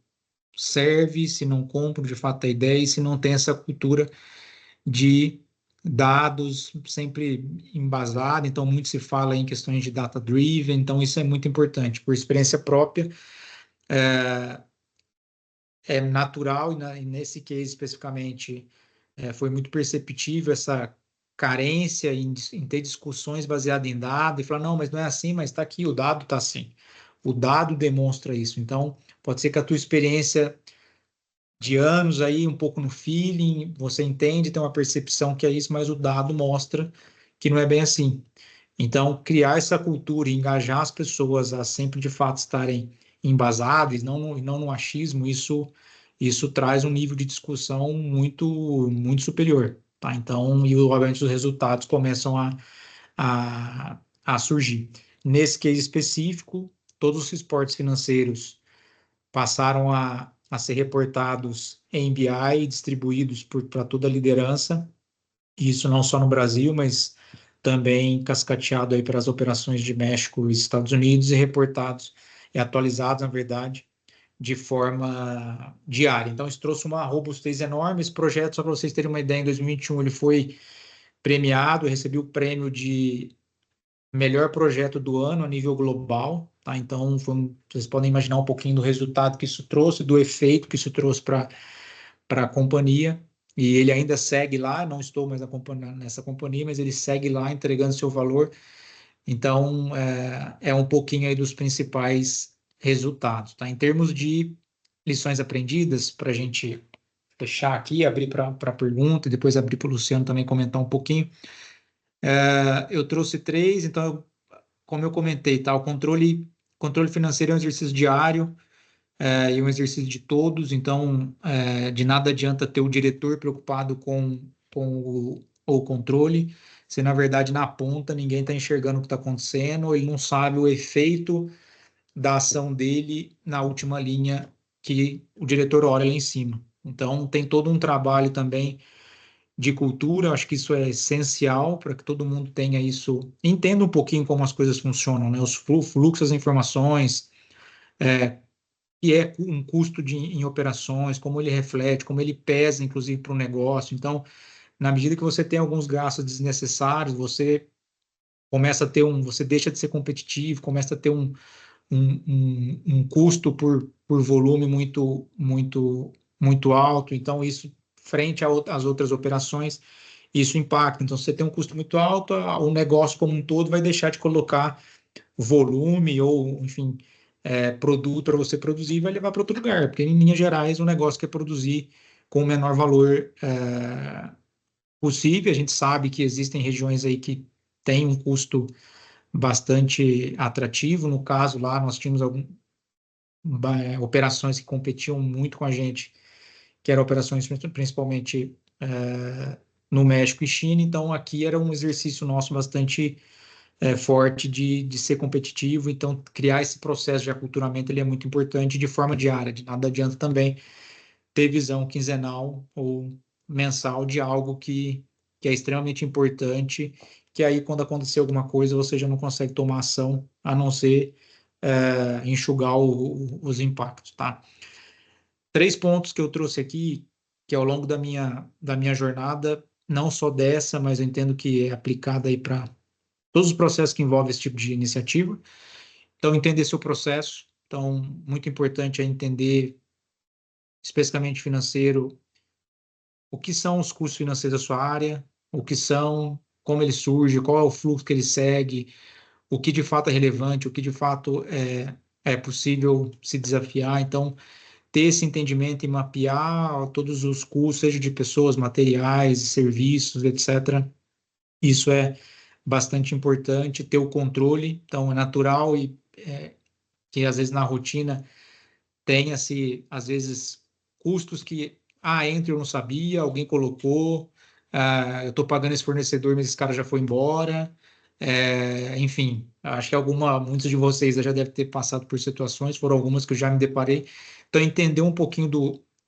serve, se não compram de fato a ideia, e se não tem essa cultura de dados sempre embasada. Então, muito se fala em questões de data-driven, então isso é muito importante. Por experiência própria, é natural, e nesse case especificamente, foi muito perceptível essa carência em ter discussões baseadas em dado, e falar, não, mas não é assim, mas está aqui, o dado está assim. O dado demonstra isso. Então, pode ser que a tua experiência de anos aí, um pouco no feeling, você entende, tem uma percepção que é isso, mas o dado mostra que não é bem assim. Então, criar essa cultura e engajar as pessoas a sempre, de fato, estarem embasadas, não no achismo, isso traz um nível de discussão muito superior, tá? Então, e obviamente os resultados começam a surgir. Nesse case específico, todos os reportes financeiros passaram a ser reportados em BI, distribuídos para toda a liderança, isso não só no Brasil, mas também cascateado aí para as operações de México e Estados Unidos, e reportados e atualizados, na verdade, de forma diária. Então, isso trouxe uma robustez enorme. Esse projeto, só para vocês terem uma ideia, em 2021 ele foi premiado, recebeu o prêmio de melhor projeto do ano a nível global, tá? Então, vocês podem imaginar um pouquinho do resultado que isso trouxe, do efeito que isso trouxe para a companhia. E ele ainda segue lá, não estou mais nessa companhia, mas ele segue lá entregando seu valor. Então, é um pouquinho aí dos principais resultados, tá? Em termos de lições aprendidas, para a gente fechar aqui, abrir para pergunta e depois abrir para o Luciano também comentar um pouquinho. Eu trouxe três, então, como eu comentei, tá? O controle financeiro é um exercício diário, e um exercício de todos. Então, de nada adianta ter o diretor preocupado com o controle, se na verdade na ponta ninguém está enxergando o que está acontecendo, ele não sabe o efeito da ação dele na última linha que o diretor olha lá em cima. Então, tem todo um trabalho também de cultura. Eu acho que isso é essencial para que todo mundo tenha isso, entenda um pouquinho como as coisas funcionam, né? Os fluxos das informações, e é um custo em operações, como ele reflete, como ele pesa, inclusive, para o negócio. Então, na medida que você tem alguns gastos desnecessários, você começa a ter você deixa de ser competitivo, começa a ter um custo por volume muito alto. Então, isso, frente às outras operações, isso impacta. Então, se você tem um custo muito alto, o negócio como um todo vai deixar de colocar volume ou, enfim, produto para você produzir, e vai levar para outro lugar, porque em linhas gerais o negócio quer produzir com o menor valor possível. A gente sabe que existem regiões aí que têm um custo bastante atrativo. No caso lá, nós tínhamos operações que competiam muito com a gente, que eram operações principalmente no México e China. Então, aqui era um exercício nosso bastante forte de ser competitivo. Então, criar esse processo de aculturamento ele é muito importante de forma diária. De nada adianta também ter visão quinzenal ou mensal de algo que é extremamente importante, que aí, quando acontecer alguma coisa, você já não consegue tomar ação, a não ser enxugar os impactos, tá? 3 pontos que eu trouxe aqui, que ao longo da minha jornada, não só dessa, mas eu entendo que é aplicada aí para todos os processos que envolvem esse tipo de iniciativa. Então, entender seu processo. Então, muito importante é entender, especificamente financeiro, o que são os custos financeiros da sua área, o que são, como ele surge, qual é o fluxo que ele segue, o que de fato é relevante, o que de fato é possível se desafiar. Então, ter esse entendimento e mapear todos os custos, seja de pessoas, materiais, serviços, etc. Isso é bastante importante, ter o controle. Então, é natural e que às vezes na rotina tenha-se, às vezes, custos que, entra eu não sabia, alguém colocou, eu estou pagando esse fornecedor, mas esse cara já foi embora. Enfim, acho que muitos de vocês já devem ter passado por situações, foram algumas que eu já me deparei. Então, entender um pouquinho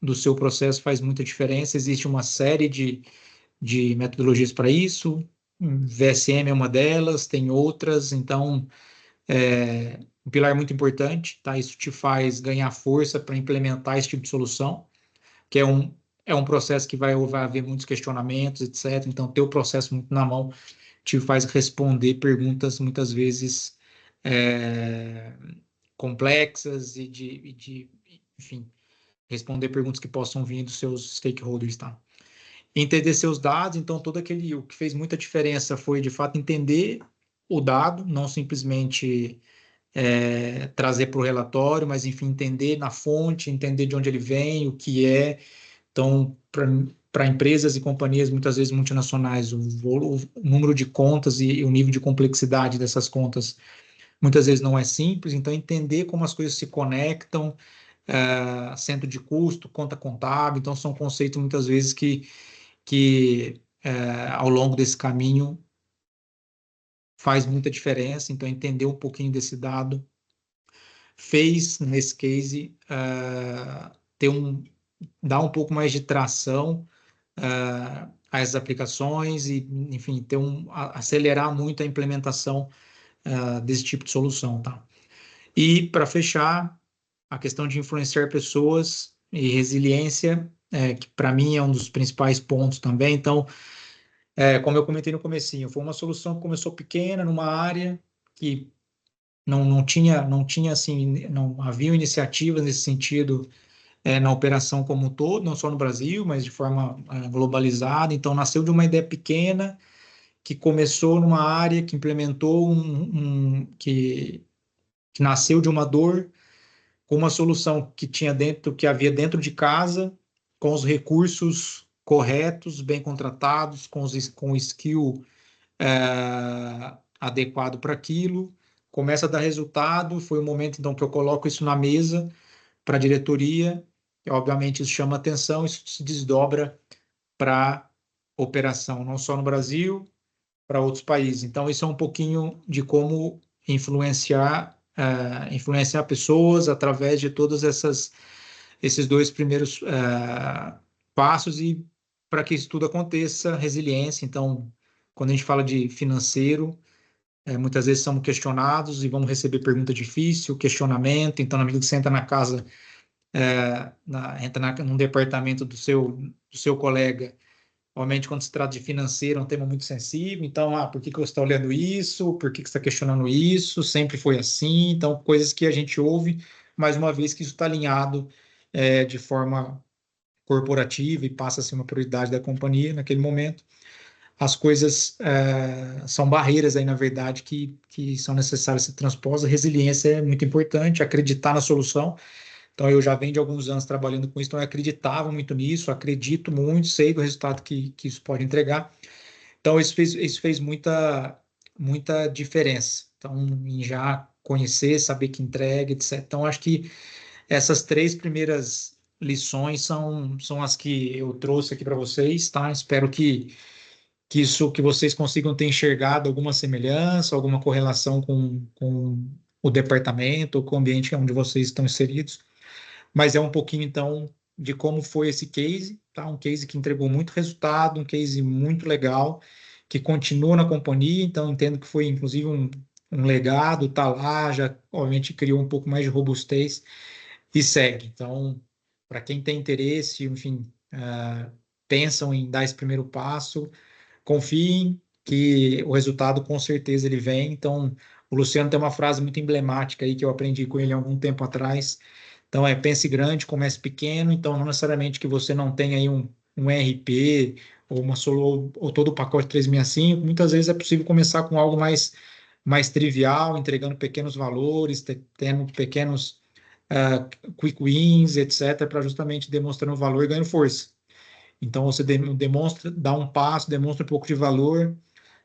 do seu processo faz muita diferença. Existe uma série de metodologias para isso, VSM é uma delas, tem outras. Então, um pilar muito importante, tá? Isso te faz ganhar força para implementar esse tipo de solução, que é um processo que vai haver muitos questionamentos, etc. Então, ter o processo muito na mão te faz responder perguntas muitas vezes complexas enfim, responder perguntas que possam vir dos seus stakeholders, tá? Entender seus dados. Então, o que fez muita diferença foi, de fato, entender o dado, não simplesmente trazer para o relatório, mas, enfim, entender na fonte, entender de onde ele vem, o que é. Então, para empresas e companhias, muitas vezes multinacionais, o número de contas e o nível de complexidade dessas contas, muitas vezes não é simples. Então, entender como as coisas se conectam, centro de custo, conta contábil. Então, são conceitos, muitas vezes, que ao longo desse caminho faz muita diferença. Então, entender um pouquinho desse dado fez, nesse case, dar um pouco mais de tração a essas aplicações e, enfim, acelerar muito a implementação desse tipo de solução, tá? E, para fechar, a questão de influenciar pessoas e resiliência, que para mim é um dos principais pontos também. Então, como eu comentei no comecinho, foi uma solução que começou pequena, numa área que não tinha assim, não haviam iniciativas nesse sentido na operação como um todo, não só no Brasil, mas de forma globalizada. Então, nasceu de uma ideia pequena, que começou numa área, que implementou que nasceu de uma dor, com uma solução que havia dentro de casa, com os recursos corretos, bem contratados, com o skill adequado para aquilo, começa a dar resultado. Foi o momento, então, que eu coloco isso na mesa para a diretoria, e, obviamente, isso chama atenção, isso se desdobra para operação, não só no Brasil, para outros países. Então, isso é um pouquinho de como influenciar pessoas através de todos esses 2 primeiros passos, e para que isso tudo aconteça, resiliência. Então, quando a gente fala de financeiro, muitas vezes somos questionados e vamos receber pergunta difícil, questionamento. Então, na medida que você entra na casa, entra num departamento do seu colega, obviamente, quando se trata de financeiro, é um tema muito sensível. Então, por que você está olhando isso? Por que você está questionando isso? Sempre foi assim. Então, coisas que a gente ouve, mais uma vez, que isso está alinhado de forma corporativa e passa a ser uma prioridade da companhia naquele momento. As coisas são barreiras aí, na verdade, que são necessárias ser transpostas. Resiliência é muito importante, acreditar na solução. Então, eu já venho de alguns anos trabalhando com isso, então eu acreditava muito nisso, acredito muito, sei do resultado que isso pode entregar. Então, isso fez muita diferença. Então, em já conhecer, saber que entrega, etc. Então, acho que essas 3 primeiras lições são as que eu trouxe aqui para vocês, tá? Espero que vocês consigam ter enxergado alguma semelhança, alguma correlação com o departamento, ou com o ambiente onde vocês estão inseridos. Mas é um pouquinho, então, de como foi esse case, tá? Um case que entregou muito resultado, um case muito legal, que continua na companhia, então entendo que foi, inclusive, um legado, tá lá, já, obviamente, criou um pouco mais de robustez e segue. Então, para quem tem interesse, enfim, pensam em dar esse primeiro passo, confiem que o resultado com certeza ele vem. Então, o Luciano tem uma frase muito emblemática aí que eu aprendi com ele há algum tempo atrás. Então, pense grande, comece pequeno. Então, não necessariamente que você não tenha aí um RP ou uma solo ou todo o pacote 365. Muitas vezes é possível começar com algo mais trivial, entregando pequenos valores, tendo pequenos quick wins, etc., para justamente demonstrando valor e ganhando força. Então, você demonstra, dá um passo, demonstra um pouco de valor,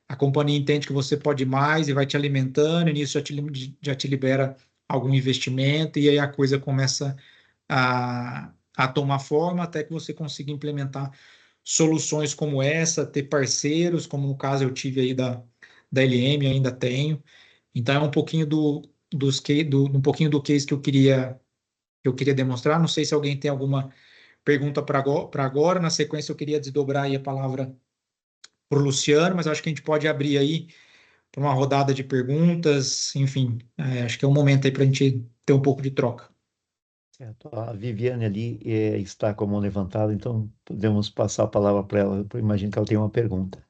a companhia entende que você pode mais e vai te alimentando, e nisso já te libera algum investimento, e aí a coisa começa a tomar forma até que você consiga implementar soluções como essa, ter parceiros, como no caso eu tive aí da LM, ainda tenho. Então, é um pouquinho um pouquinho do case que eu queria demonstrar. Não sei se alguém tem alguma pergunta para agora. Na sequência, eu queria desdobrar aí a palavra para o Luciano, mas acho que a gente pode abrir aí para uma rodada de perguntas. Enfim, acho que é um momento aí para a gente ter um pouco de troca. Certo. A Viviane ali está com a mão levantada, então podemos passar a palavra para ela. Eu imagino que ela tem uma pergunta.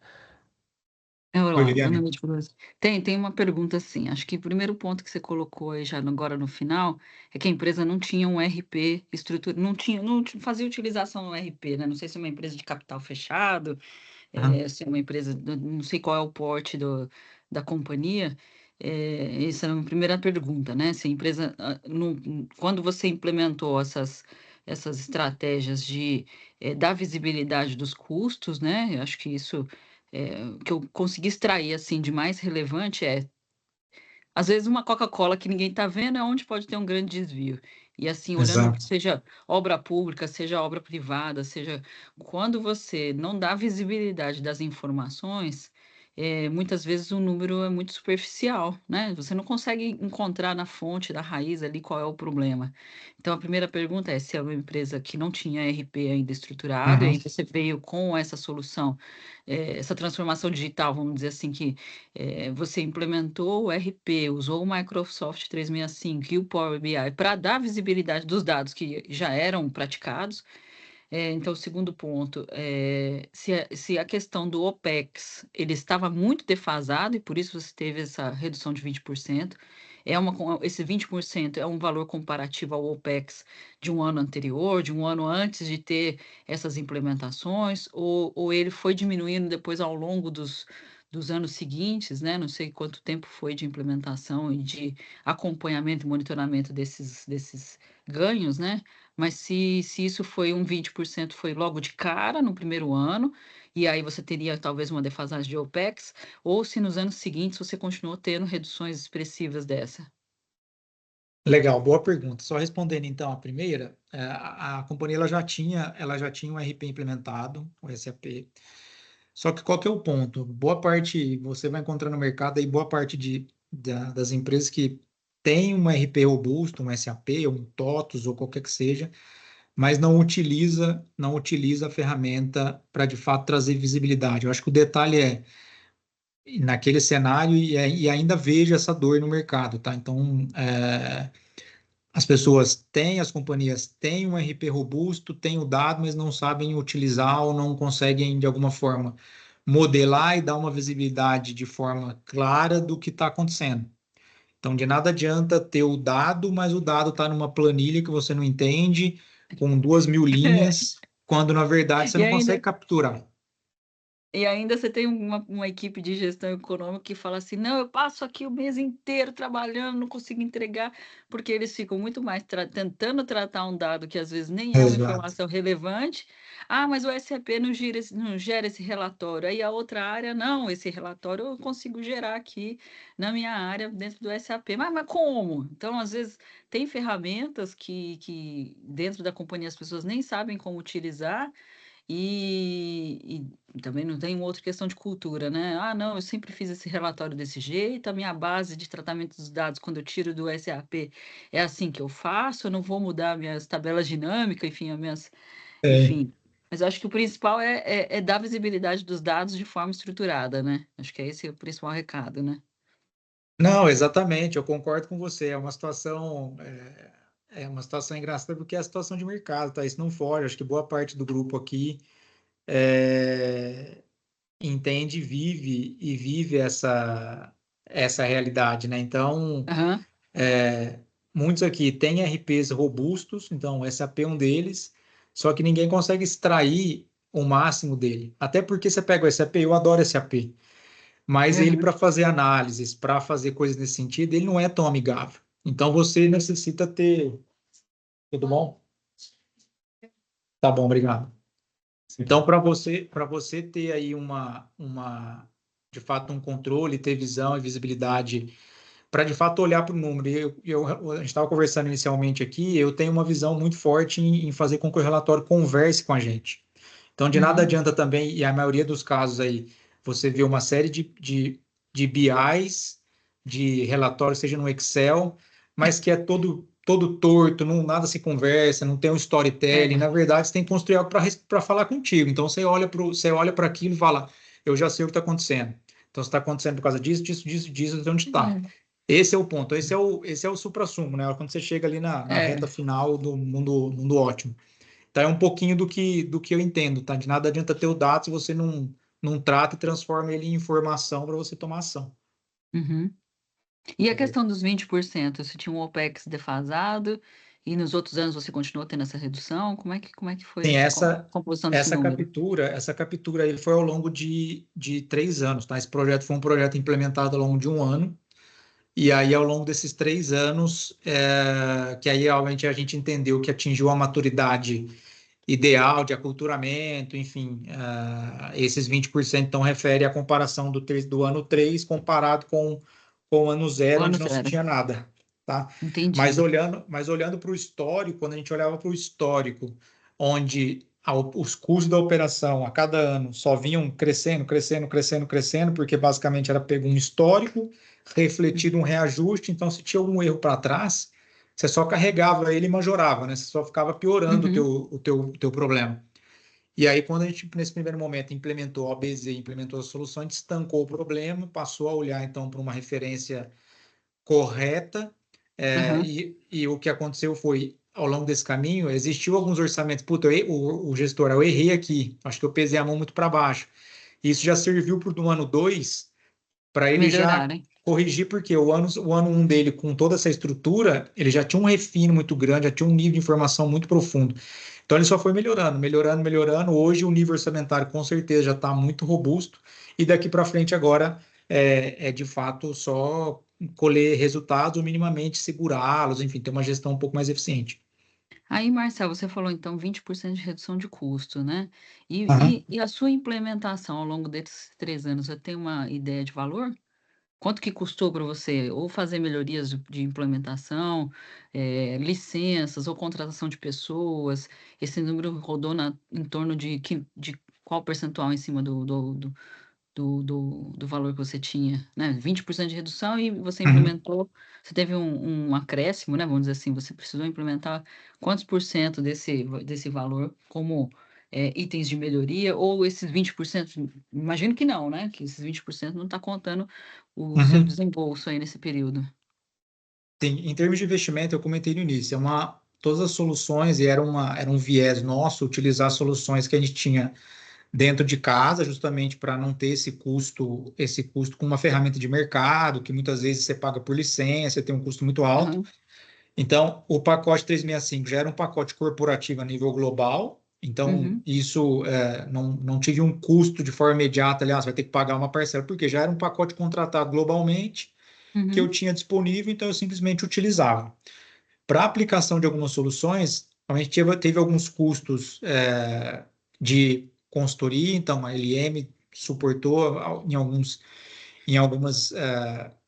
Oi, Olá, boa Viviane. noite para você. Tem uma pergunta assim. Acho que o primeiro ponto que você colocou aí já agora no final é que a empresa não tinha um RP estrutura, não fazia utilização do RP, né? Não sei se é uma empresa de capital fechado, se é uma empresa, não sei qual é o porte da companhia. Essa é a primeira pergunta, né? Se a empresa, quando você implementou essas estratégias de dar visibilidade dos custos, né? Eu acho que isso o que eu consegui extrair assim de mais relevante às vezes uma Coca-Cola que ninguém está vendo é onde pode ter um grande desvio. E assim, olhando Exato. seja obra pública, seja obra privada, seja quando você não dá visibilidade das informações, muitas vezes o número é muito superficial, né? Você não consegue encontrar na fonte, da raiz ali qual é o problema. Então a primeira pergunta é se é uma empresa que não tinha RP ainda estruturado, e Uhum. aí você veio com essa solução, essa transformação digital, vamos dizer assim, que você implementou o RP, usou o Microsoft 365 e o Power BI para dar visibilidade dos dados que já eram praticados. Então, o segundo ponto, se a questão do OPEX ele estava muito defasado e por isso você teve essa redução de 20%, esse 20% é um valor comparativo ao OPEX de um ano anterior, de um ano antes de ter essas implementações, ou ele foi diminuindo depois ao longo dos anos seguintes, né? Não sei quanto tempo foi de implementação e de acompanhamento e monitoramento desses ganhos, né? Mas se isso foi 20% foi logo de cara no primeiro ano, e aí você teria talvez uma defasagem de OPEX, ou se nos anos seguintes você continuou tendo reduções expressivas dessa. Legal, boa pergunta. Só respondendo então a primeira, a companhia ela já tinha um RP implementado, o SAP. Só que qual que é o ponto? Boa parte, você vai encontrar no mercado aí boa parte das empresas que tem um RP robusto, um SAP, um TOTUS ou qualquer que seja, mas não utiliza a ferramenta para de fato trazer visibilidade. Eu acho que o detalhe é naquele cenário e ainda vejo essa dor no mercado, tá? Então, as companhias têm um RP robusto, têm o dado, mas não sabem utilizar ou não conseguem, de alguma forma, modelar e dar uma visibilidade de forma clara do que está acontecendo. Então, de nada adianta ter o dado, mas o dado está numa planilha que você não entende, com 2.000 linhas, quando na verdade você E não consegue ainda, capturar. E ainda você tem uma equipe de gestão econômica que fala assim: não, eu passo aqui o mês inteiro trabalhando, não consigo entregar, porque eles ficam muito mais tentando tratar um dado que às vezes nem é uma Exato. informação relevante. Ah, mas o SAP não gera esse relatório. Aí a outra área, não, esse relatório eu consigo gerar aqui na minha área dentro do SAP. Mas como? Então, às vezes, tem ferramentas que dentro da companhia as pessoas nem sabem como utilizar. E também não tem outra questão de cultura, né? Ah, não, eu sempre fiz esse relatório desse jeito, a minha base de tratamento dos dados, quando eu tiro do SAP, é assim que eu faço, eu não vou mudar minhas tabelas dinâmicas, enfim, as minhas, É. enfim. Mas eu acho que o principal é dar visibilidade dos dados de forma estruturada, né? Acho que é esse o principal recado, né? Não, exatamente, eu concordo com você. É uma situação engraçada porque é a situação de mercado, tá? Isso não foge. Acho que boa parte do grupo aqui é, entende, vive essa realidade, né? Então, Aham. é, muitos aqui têm RPs robustos, então o SAP é um deles, só que ninguém consegue extrair o máximo dele. Até porque você pega o SAP, eu adoro SAP. Mas ele, Aham. para fazer análises, para fazer coisas nesse sentido, ele não é tão amigável. Então, você necessita ter. Tudo bom? Tá bom, obrigado. Então, para você ter aí de fato, um controle, ter visão e visibilidade, para de fato olhar para o número. A gente estava conversando inicialmente aqui, eu tenho uma visão muito forte em fazer com que o relatório converse com a gente. Então, de nada Uhum. adianta também, e a maioria dos casos aí, você vê uma série de BIs, de relatórios, seja no Excel, mas que é todo torto, não, nada se conversa, não tem um storytelling. É. Na verdade, você tem que construir algo para falar contigo. Então, você olha para aquilo e fala, eu já sei o que está acontecendo. Então, está acontecendo por causa disso, disso, disso, disso, de onde está. Esse é o ponto, esse é o suprassumo, né? Quando você chega ali na É. reta final do mundo ótimo. Então, é um pouquinho do que eu entendo, tá? De nada adianta ter o dado se você não trata e transforma ele em informação para você tomar ação. Uhum. E a questão dos 20%, você tinha um OPEX defasado e nos outros anos você continuou tendo essa redução? Como é que foi Sim, essa essa, composição desse essa número? captura, essa captura aí foi ao longo de 3 anos, tá? Esse projeto foi um projeto implementado ao longo de um ano, e aí ao longo desses 3 anos, que aí realmente a gente entendeu que atingiu a maturidade ideal de aculturamento, enfim, esses 20% então refere à comparação do ano 3 comparado com o ano O zero, ano onde não se zero. tinha nada, tá? Mas Entendi. olhando para o histórico, quando a gente olhava para o histórico, onde os custos da operação a cada ano só vinham crescendo, crescendo, crescendo, crescendo, porque basicamente era pego um histórico, refletido um reajuste, então se tinha algum erro para trás, você só carregava ele e majorava, né? Você só ficava piorando Uhum. o teu problema. E aí, quando a gente, nesse primeiro momento, implementou a OBZ, implementou a solução, a gente estancou o problema, passou a olhar, então, para uma referência correta, Aham. e o que aconteceu foi, ao longo desse caminho, existiu alguns orçamentos. Puta, o gestor, eu errei aqui, acho que eu pesei a mão muito para baixo. Isso já serviu para o ano 2 para ele já Melhorar, né? corrigir, porque o ano 1 dele, com toda essa estrutura, ele já tinha um refino muito grande, já tinha um nível de informação muito profundo. Então, ele só foi melhorando, melhorando, melhorando. Hoje, o nível orçamentário, com certeza, já está muito robusto, e daqui para frente, agora, de fato só colher resultados ou minimamente segurá-los, enfim, ter uma gestão um pouco mais eficiente. Aí, Marcel, você falou então 20% de redução de custo, né? Aham. E a sua implementação ao longo desses 3 anos, você tem uma ideia de valor? Quanto que custou para você ou fazer melhorias de implementação, licenças ou contratação de pessoas? Esse número rodou em torno de qual percentual em cima do valor que você tinha, né? 20% de redução e você Uhum. implementou, você teve um acréscimo, né? Vamos dizer assim, você precisou implementar quantos por cento desse valor como itens de melhoria, ou esses 20%, imagino que não, né? Que esses 20% não está contando o seu Uhum. desembolso aí nesse período. Sim, em termos de investimento, eu comentei no início, todas as soluções, e era um viés nosso utilizar soluções que a gente tinha dentro de casa, justamente para não ter esse custo com uma ferramenta de mercado, que muitas vezes você paga por licença, tem um custo muito alto. Aham. Então, o pacote 365 já era um pacote corporativo a nível global, Então, isso não tive um custo de forma imediata, aliás, vai ter que pagar uma parcela, porque já era um pacote contratado globalmente que eu tinha disponível, então eu simplesmente utilizava. Para a aplicação de algumas soluções, a gente teve alguns custos de consultoria, então a LM suportou em algumas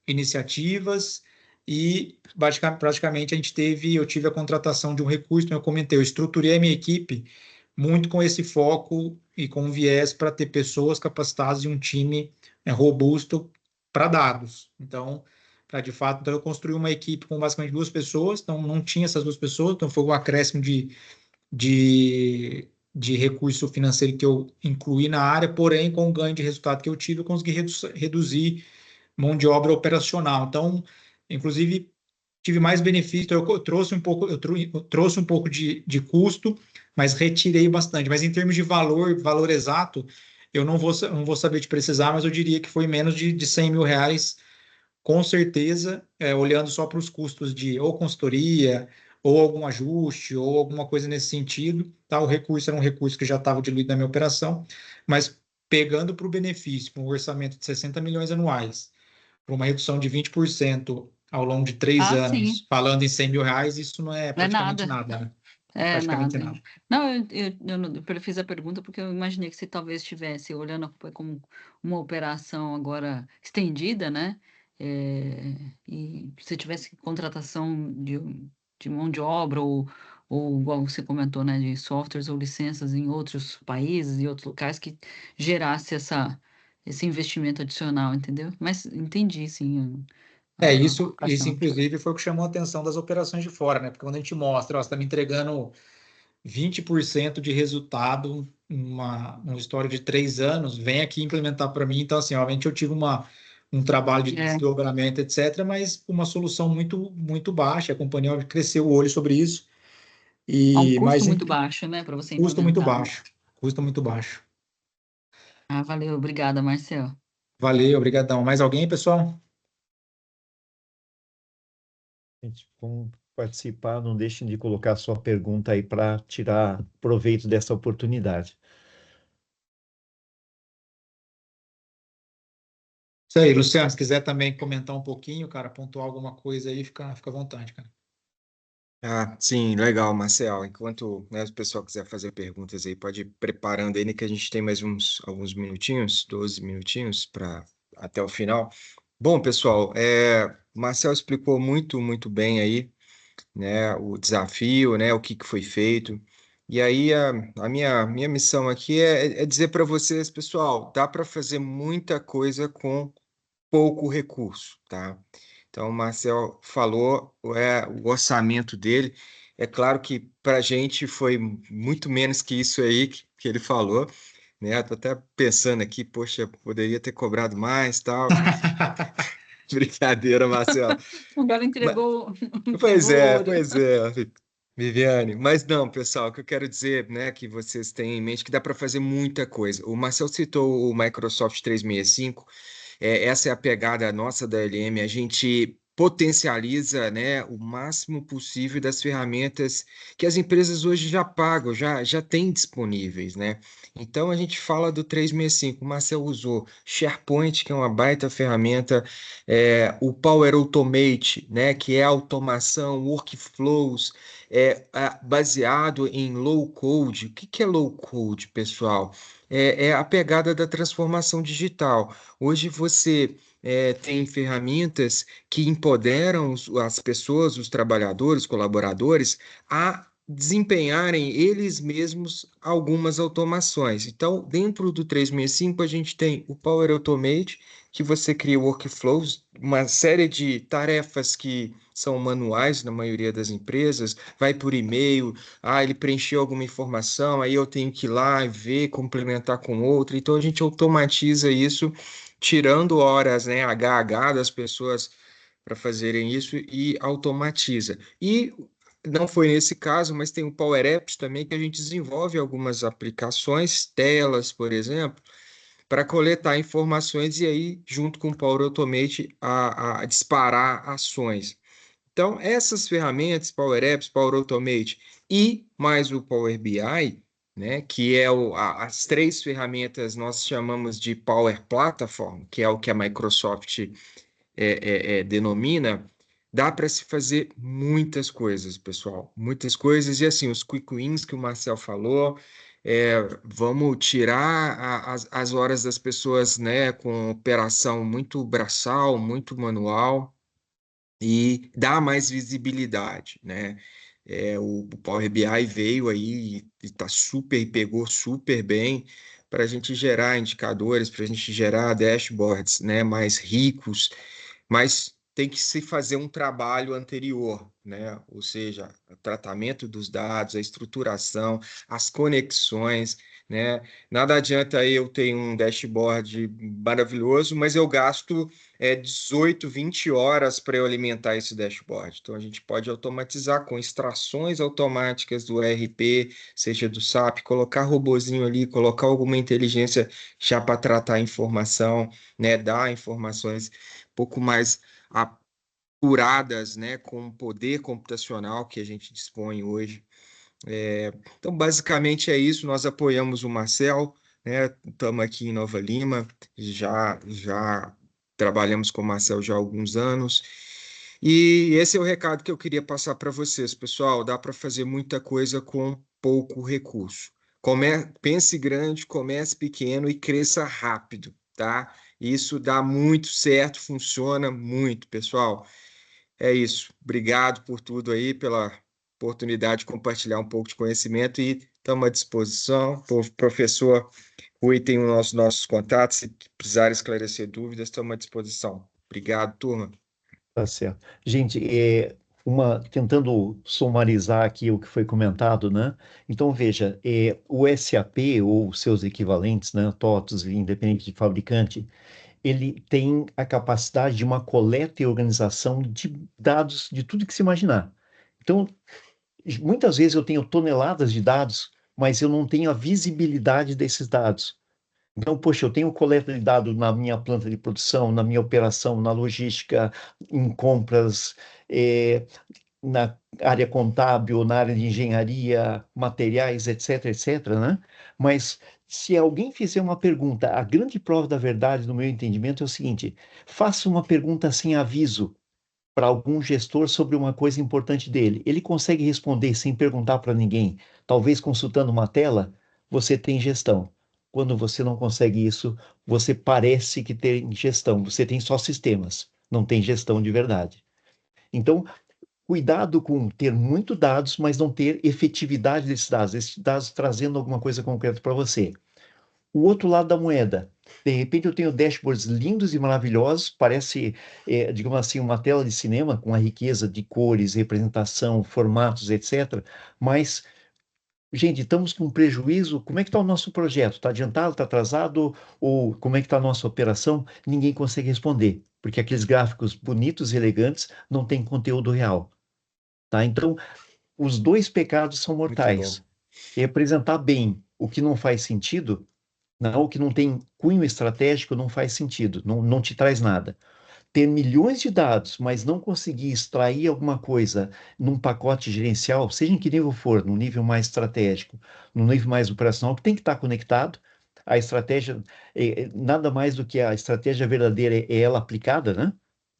iniciativas e praticamente eu tive a contratação de um recurso, como eu comentei, eu estruturei a minha equipe muito com esse foco e com um viés para ter pessoas capacitadas e um time robusto para dados. Então, para de fato, então eu construí uma equipe com basicamente 2 pessoas, então não tinha essas 2 pessoas, então foi um acréscimo de recurso financeiro que eu incluí na área, porém, com o ganho de resultado que eu tive, eu consegui reduzir mão de obra operacional. Então, inclusive, tive mais benefício, então eu trouxe um pouco, eu trouxe um pouco de custo, mas retirei bastante. Mas em termos de valor exato, eu não vou saber te precisar, mas eu diria que foi menos de 100 mil reais, com certeza, olhando só para os custos de ou consultoria, ou algum ajuste, ou alguma coisa nesse sentido, tá? O recurso era um recurso que já estava diluído na minha operação, mas pegando para o benefício, para um orçamento de 60 milhões anuais, para uma redução de 20% ao longo de 3 anos, Sim, falando em 100 mil reais, isso não é não é praticamente nada. nada, né? É Praticamente nada. nada. Não, eu fiz a pergunta porque eu imaginei que você talvez estivesse olhando como uma operação agora estendida, né? E se tivesse contratação de mão de obra ou, igual você comentou, né, de softwares ou licenças em outros países e outros locais que gerasse esse investimento adicional, entendeu? Mas entendi, sim, a Isso colocação. inclusive foi o que chamou a atenção das operações de fora, né? Porque quando a gente mostra, ó, você está me entregando 20% de resultado uma história de 3 anos, vem aqui implementar para mim. Então, assim, obviamente eu tive um trabalho de É, desdobramento, etc., mas uma solução muito, muito baixa. A companhia cresceu o olho sobre isso, há um e custo mas muito baixo, né, para você custo muito implementar, né? baixo. Custo muito baixo. Ah, valeu, obrigada, Marcel. Valeu, obrigadão. Mais alguém, pessoal? Gente, como participar, não deixem de colocar sua pergunta aí para tirar proveito dessa oportunidade. Isso aí, Luciano, se quiser também comentar um pouquinho, cara, pontuar alguma coisa aí, fica à vontade, cara. Ah, sim, legal, Marcel. Enquanto, né, o pessoal quiser fazer perguntas aí, pode ir preparando aí, né, que a gente tem mais alguns minutinhos, 12 minutinhos para até o final. Bom, pessoal, o Marcel explicou muito bem aí, né, o desafio, né, o que foi feito. E aí a minha missão aqui é dizer para vocês, pessoal, dá para fazer muita coisa com pouco recurso, tá? Então, o Marcel falou, o orçamento dele. É claro que para a gente foi muito menos que isso aí que ele falou, né? Tô até pensando aqui, poxa, poderia ter cobrado mais, tal. Brincadeira, Marcel. O cara Mas- entregou, Pois entregou é, ouro. pois é, Viviane. Mas não, pessoal, o que eu quero dizer, né, que vocês têm em mente que dá para fazer muita coisa. O Marcel citou o Microsoft 365. Essa é a pegada nossa da LM. A gente potencializa, né, o máximo possível das ferramentas que as empresas hoje já pagam, já têm disponíveis, né? Então a gente fala do 365. O Marcel usou SharePoint, que é uma baita ferramenta, o Power Automate, né, que é automação, workflows, baseado em low code. O que é low code, pessoal? É a pegada da transformação digital. Hoje você tem ferramentas que empoderam as pessoas, os trabalhadores, colaboradores, a desempenharem eles mesmos algumas automações. Então, dentro do 365, a gente tem o Power Automate, que você cria workflows, uma série de tarefas que são manuais na maioria das empresas, vai por e-mail, ele preencheu alguma informação, aí eu tenho que ir lá e ver, complementar com outra. Então, a gente automatiza isso tirando horas, né, HH das pessoas para fazerem isso e automatiza. E não foi nesse caso, mas tem o Power Apps também, que a gente desenvolve algumas aplicações, telas, por exemplo, para coletar informações e aí, junto com o Power Automate, a disparar ações. Então, essas ferramentas, Power Apps, Power Automate e mais o Power BI, né? Que é as 3 ferramentas nós chamamos de Power Platform, que é o que a Microsoft denomina. Dá para se fazer muitas coisas, pessoal, muitas coisas. E assim, os quick wins que o Marcel falou, vamos tirar as horas das pessoas, né, com operação muito braçal, muito manual, e dar mais visibilidade, né? O Power BI veio aí e tá super, pegou super bem para a gente gerar indicadores, para a gente gerar dashboards, né, mais ricos, mas tem que se fazer um trabalho anterior, né? Ou seja, o tratamento dos dados, a estruturação, as conexões, né? Nada adianta eu ter um dashboard maravilhoso, mas eu gasto 18, 20 horas para eu alimentar esse dashboard. Então, a gente pode automatizar com extrações automáticas do ERP, seja do SAP, colocar robozinho ali, colocar alguma inteligência já para tratar a informação, né? Dar informações um pouco mais apuradas, né? Com o poder computacional que a gente dispõe hoje. Então, basicamente é isso. Nós apoiamos o Marcel, né? Estamos aqui em Nova Lima, já trabalhamos com o Marcel já há alguns anos. E esse é o recado que eu queria passar para vocês, pessoal. Dá para fazer muita coisa com pouco recurso. Pense grande, comece pequeno e cresça rápido, tá? Isso dá muito certo, funciona muito, pessoal. É isso. Obrigado por tudo aí, pela oportunidade de compartilhar um pouco de conhecimento e estamos à disposição. O professor Rui tem os nossos contatos, se precisar esclarecer dúvidas, estamos à disposição. Obrigado, turma. Tá certo. Gente, tentando sumarizar aqui o que foi comentado, né? Então, veja, o SAP ou seus equivalentes, né, TOTOS, independente de fabricante, ele tem a capacidade de uma coleta e organização de dados de tudo que se imaginar. Então, muitas vezes eu tenho toneladas de dados, mas eu não tenho a visibilidade desses dados. Então, poxa, eu tenho coleta de dados na minha planta de produção, na minha operação, na logística, em compras, na área contábil, na área de engenharia, materiais, etc, etc, né? Mas se alguém fizer uma pergunta, a grande prova da verdade, no meu entendimento, é o seguinte: faça uma pergunta sem aviso para algum gestor sobre uma coisa importante dele. Ele consegue responder sem perguntar para ninguém, talvez consultando uma tela, você tem gestão. Quando você não consegue isso, você parece que tem gestão, você tem só sistemas, não tem gestão de verdade. Então, cuidado com ter muito dados, mas não ter efetividade desses dados, esses dados trazendo alguma coisa concreta para você. O outro lado da moeda, de repente eu tenho dashboards lindos e maravilhosos, parece, digamos assim, uma tela de cinema com a riqueza de cores, representação, formatos, etc. Mas, gente, estamos com prejuízo. Como é que está o nosso projeto? Está adiantado, está atrasado? Ou como é que está a nossa operação? Ninguém consegue responder, porque aqueles gráficos bonitos e elegantes não têm conteúdo real. Tá? Então, os dois pecados são Muito mortais. bom. Representar bem o que não faz sentido, não, o que não tem cunho estratégico não faz sentido, não te traz nada. Ter milhões de dados, mas não conseguir extrair alguma coisa num pacote gerencial, seja em que nível for, no nível mais estratégico, no nível mais operacional, que tem que estar conectado. A estratégia, nada mais do que a estratégia verdadeira é ela aplicada, né?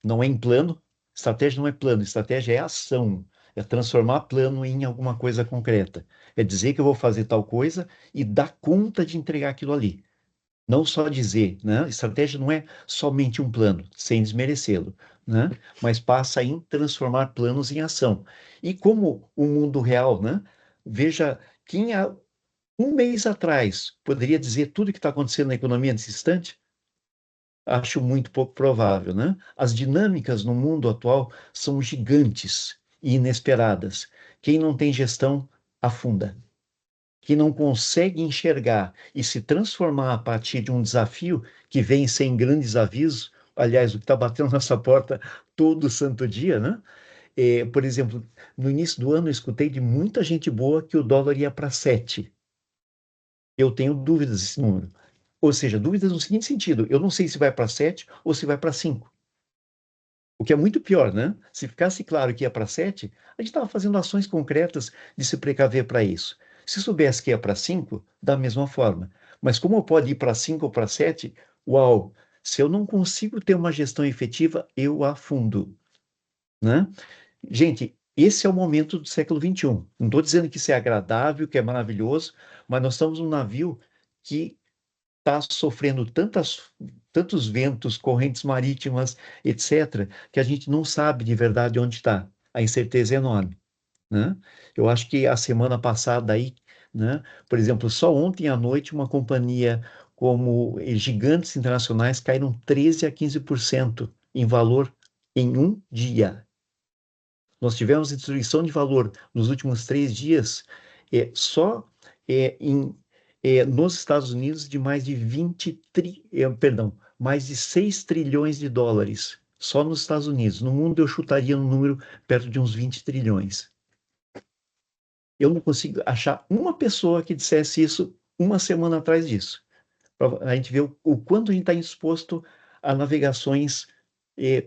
Não é em plano. Estratégia não é plano, estratégia é ação. É transformar plano em alguma coisa concreta. É dizer que eu vou fazer tal coisa e dar conta de entregar aquilo ali. Não só dizer, né? Estratégia não é somente um plano, sem desmerecê-lo, né? Mas passa em transformar planos em ação. E como o mundo real, né? Veja, quem há um mês atrás poderia dizer tudo o que está acontecendo na economia nesse instante? Acho muito pouco provável, né? As dinâmicas no mundo atual são gigantes e inesperadas. Quem não tem gestão afunda. Quem não consegue enxergar e se transformar a partir de um desafio que vem sem grandes avisos, aliás, o que está batendo nessa porta todo santo dia, né? Por exemplo, no início do ano eu escutei de muita gente boa que o dólar ia para 7. Eu tenho dúvidas desse número. Ou seja, dúvidas no seguinte sentido: eu não sei se vai para 7 ou se vai para 5. O que é muito pior, né? Se ficasse claro que ia para 7, a gente estava fazendo ações concretas de se precaver para isso. Se soubesse que ia para 5, da mesma forma. Mas como pode ir para 5 ou para 7, uau, se eu não consigo ter uma gestão efetiva, eu afundo, né? Gente, esse é o momento do século XXI. Não estou dizendo que isso é agradável, que é maravilhoso, mas nós estamos num navio que está sofrendo tantos ventos, correntes marítimas, etc., que a gente não sabe de verdade onde está. A incerteza é enorme, né? Eu acho que a semana passada aí, né, por exemplo, só ontem à noite uma companhia como gigantes internacionais caíram 13 a 15% em valor em um dia. Nós tivemos destruição de valor nos últimos 3 dias, só nos Estados Unidos de mais de mais de 6 trilhões de dólares, só nos Estados Unidos. No mundo eu chutaria um número perto de uns 20 trilhões. Eu não consigo achar uma pessoa que dissesse isso uma semana atrás disso. A gente vê o quanto a gente está exposto a navegações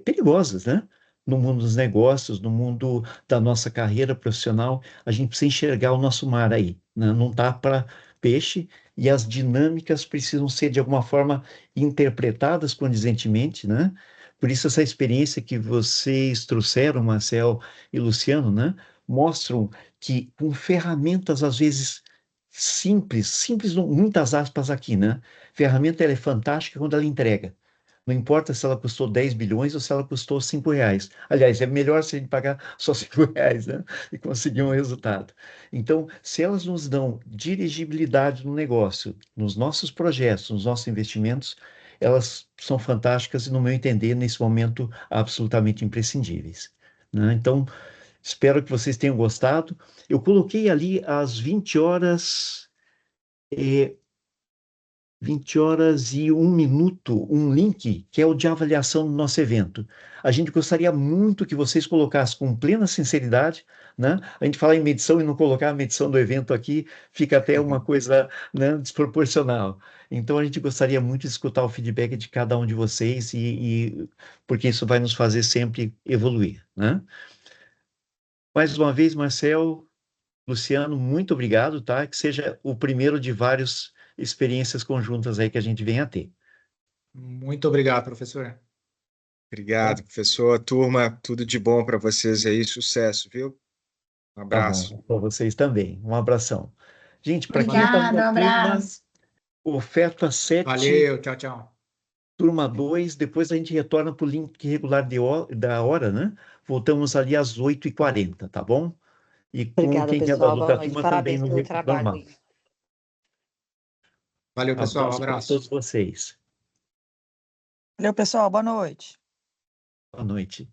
perigosas, né? No mundo dos negócios, no mundo da nossa carreira profissional, a gente precisa enxergar o nosso mar aí, né? Não dá para peixe e as dinâmicas precisam ser de alguma forma interpretadas condizentemente, né? Por isso essa experiência que vocês trouxeram, Marcel e Luciano, né? Mostram que com ferramentas às vezes simples, muitas aspas aqui, né? Ferramenta ela é fantástica quando ela entrega. Não importa se ela custou 10 bilhões ou se ela custou 5 reais. Aliás, é melhor se a gente pagar só 5 reais, né? E conseguir um resultado. Então, se elas nos dão dirigibilidade no negócio, nos nossos projetos, nos nossos investimentos, elas são fantásticas e, no meu entender, nesse momento, absolutamente imprescindíveis, né? Então, espero que vocês tenham gostado. Eu coloquei ali às 20 horas. 20 horas e 1 minuto, um link que é o de avaliação do nosso evento. A gente gostaria muito que vocês colocassem com plena sinceridade, né? A gente fala em medição e não colocar a medição do evento aqui fica até uma coisa, né, desproporcional. Então a gente gostaria muito de escutar o feedback de cada um de vocês porque isso vai nos fazer sempre evoluir, né? Mais uma vez, Marcel, Luciano, muito obrigado, tá? Que seja o primeiro de várias experiências conjuntas aí que a gente venha a ter. Muito obrigado, professor. Obrigado, professor. Turma, tudo de bom para vocês aí, sucesso, viu? Um Tá abraço. bom, para vocês também. Um abração. Gente, para quem está Obrigada, um numa turma, abraço. oferta 7, Valeu, tchau, tchau. turma 2, depois a gente retorna para o link regular da hora, né? Voltamos ali às 8h40, tá bom? E com Obrigada, quem quer da pessoal. Boa outra noite. turma também Parabéns no pelo trabalho normal. aí. Valeu, pessoal. Um Abraço para abraço. todos vocês. Valeu, pessoal. Boa noite. Boa noite.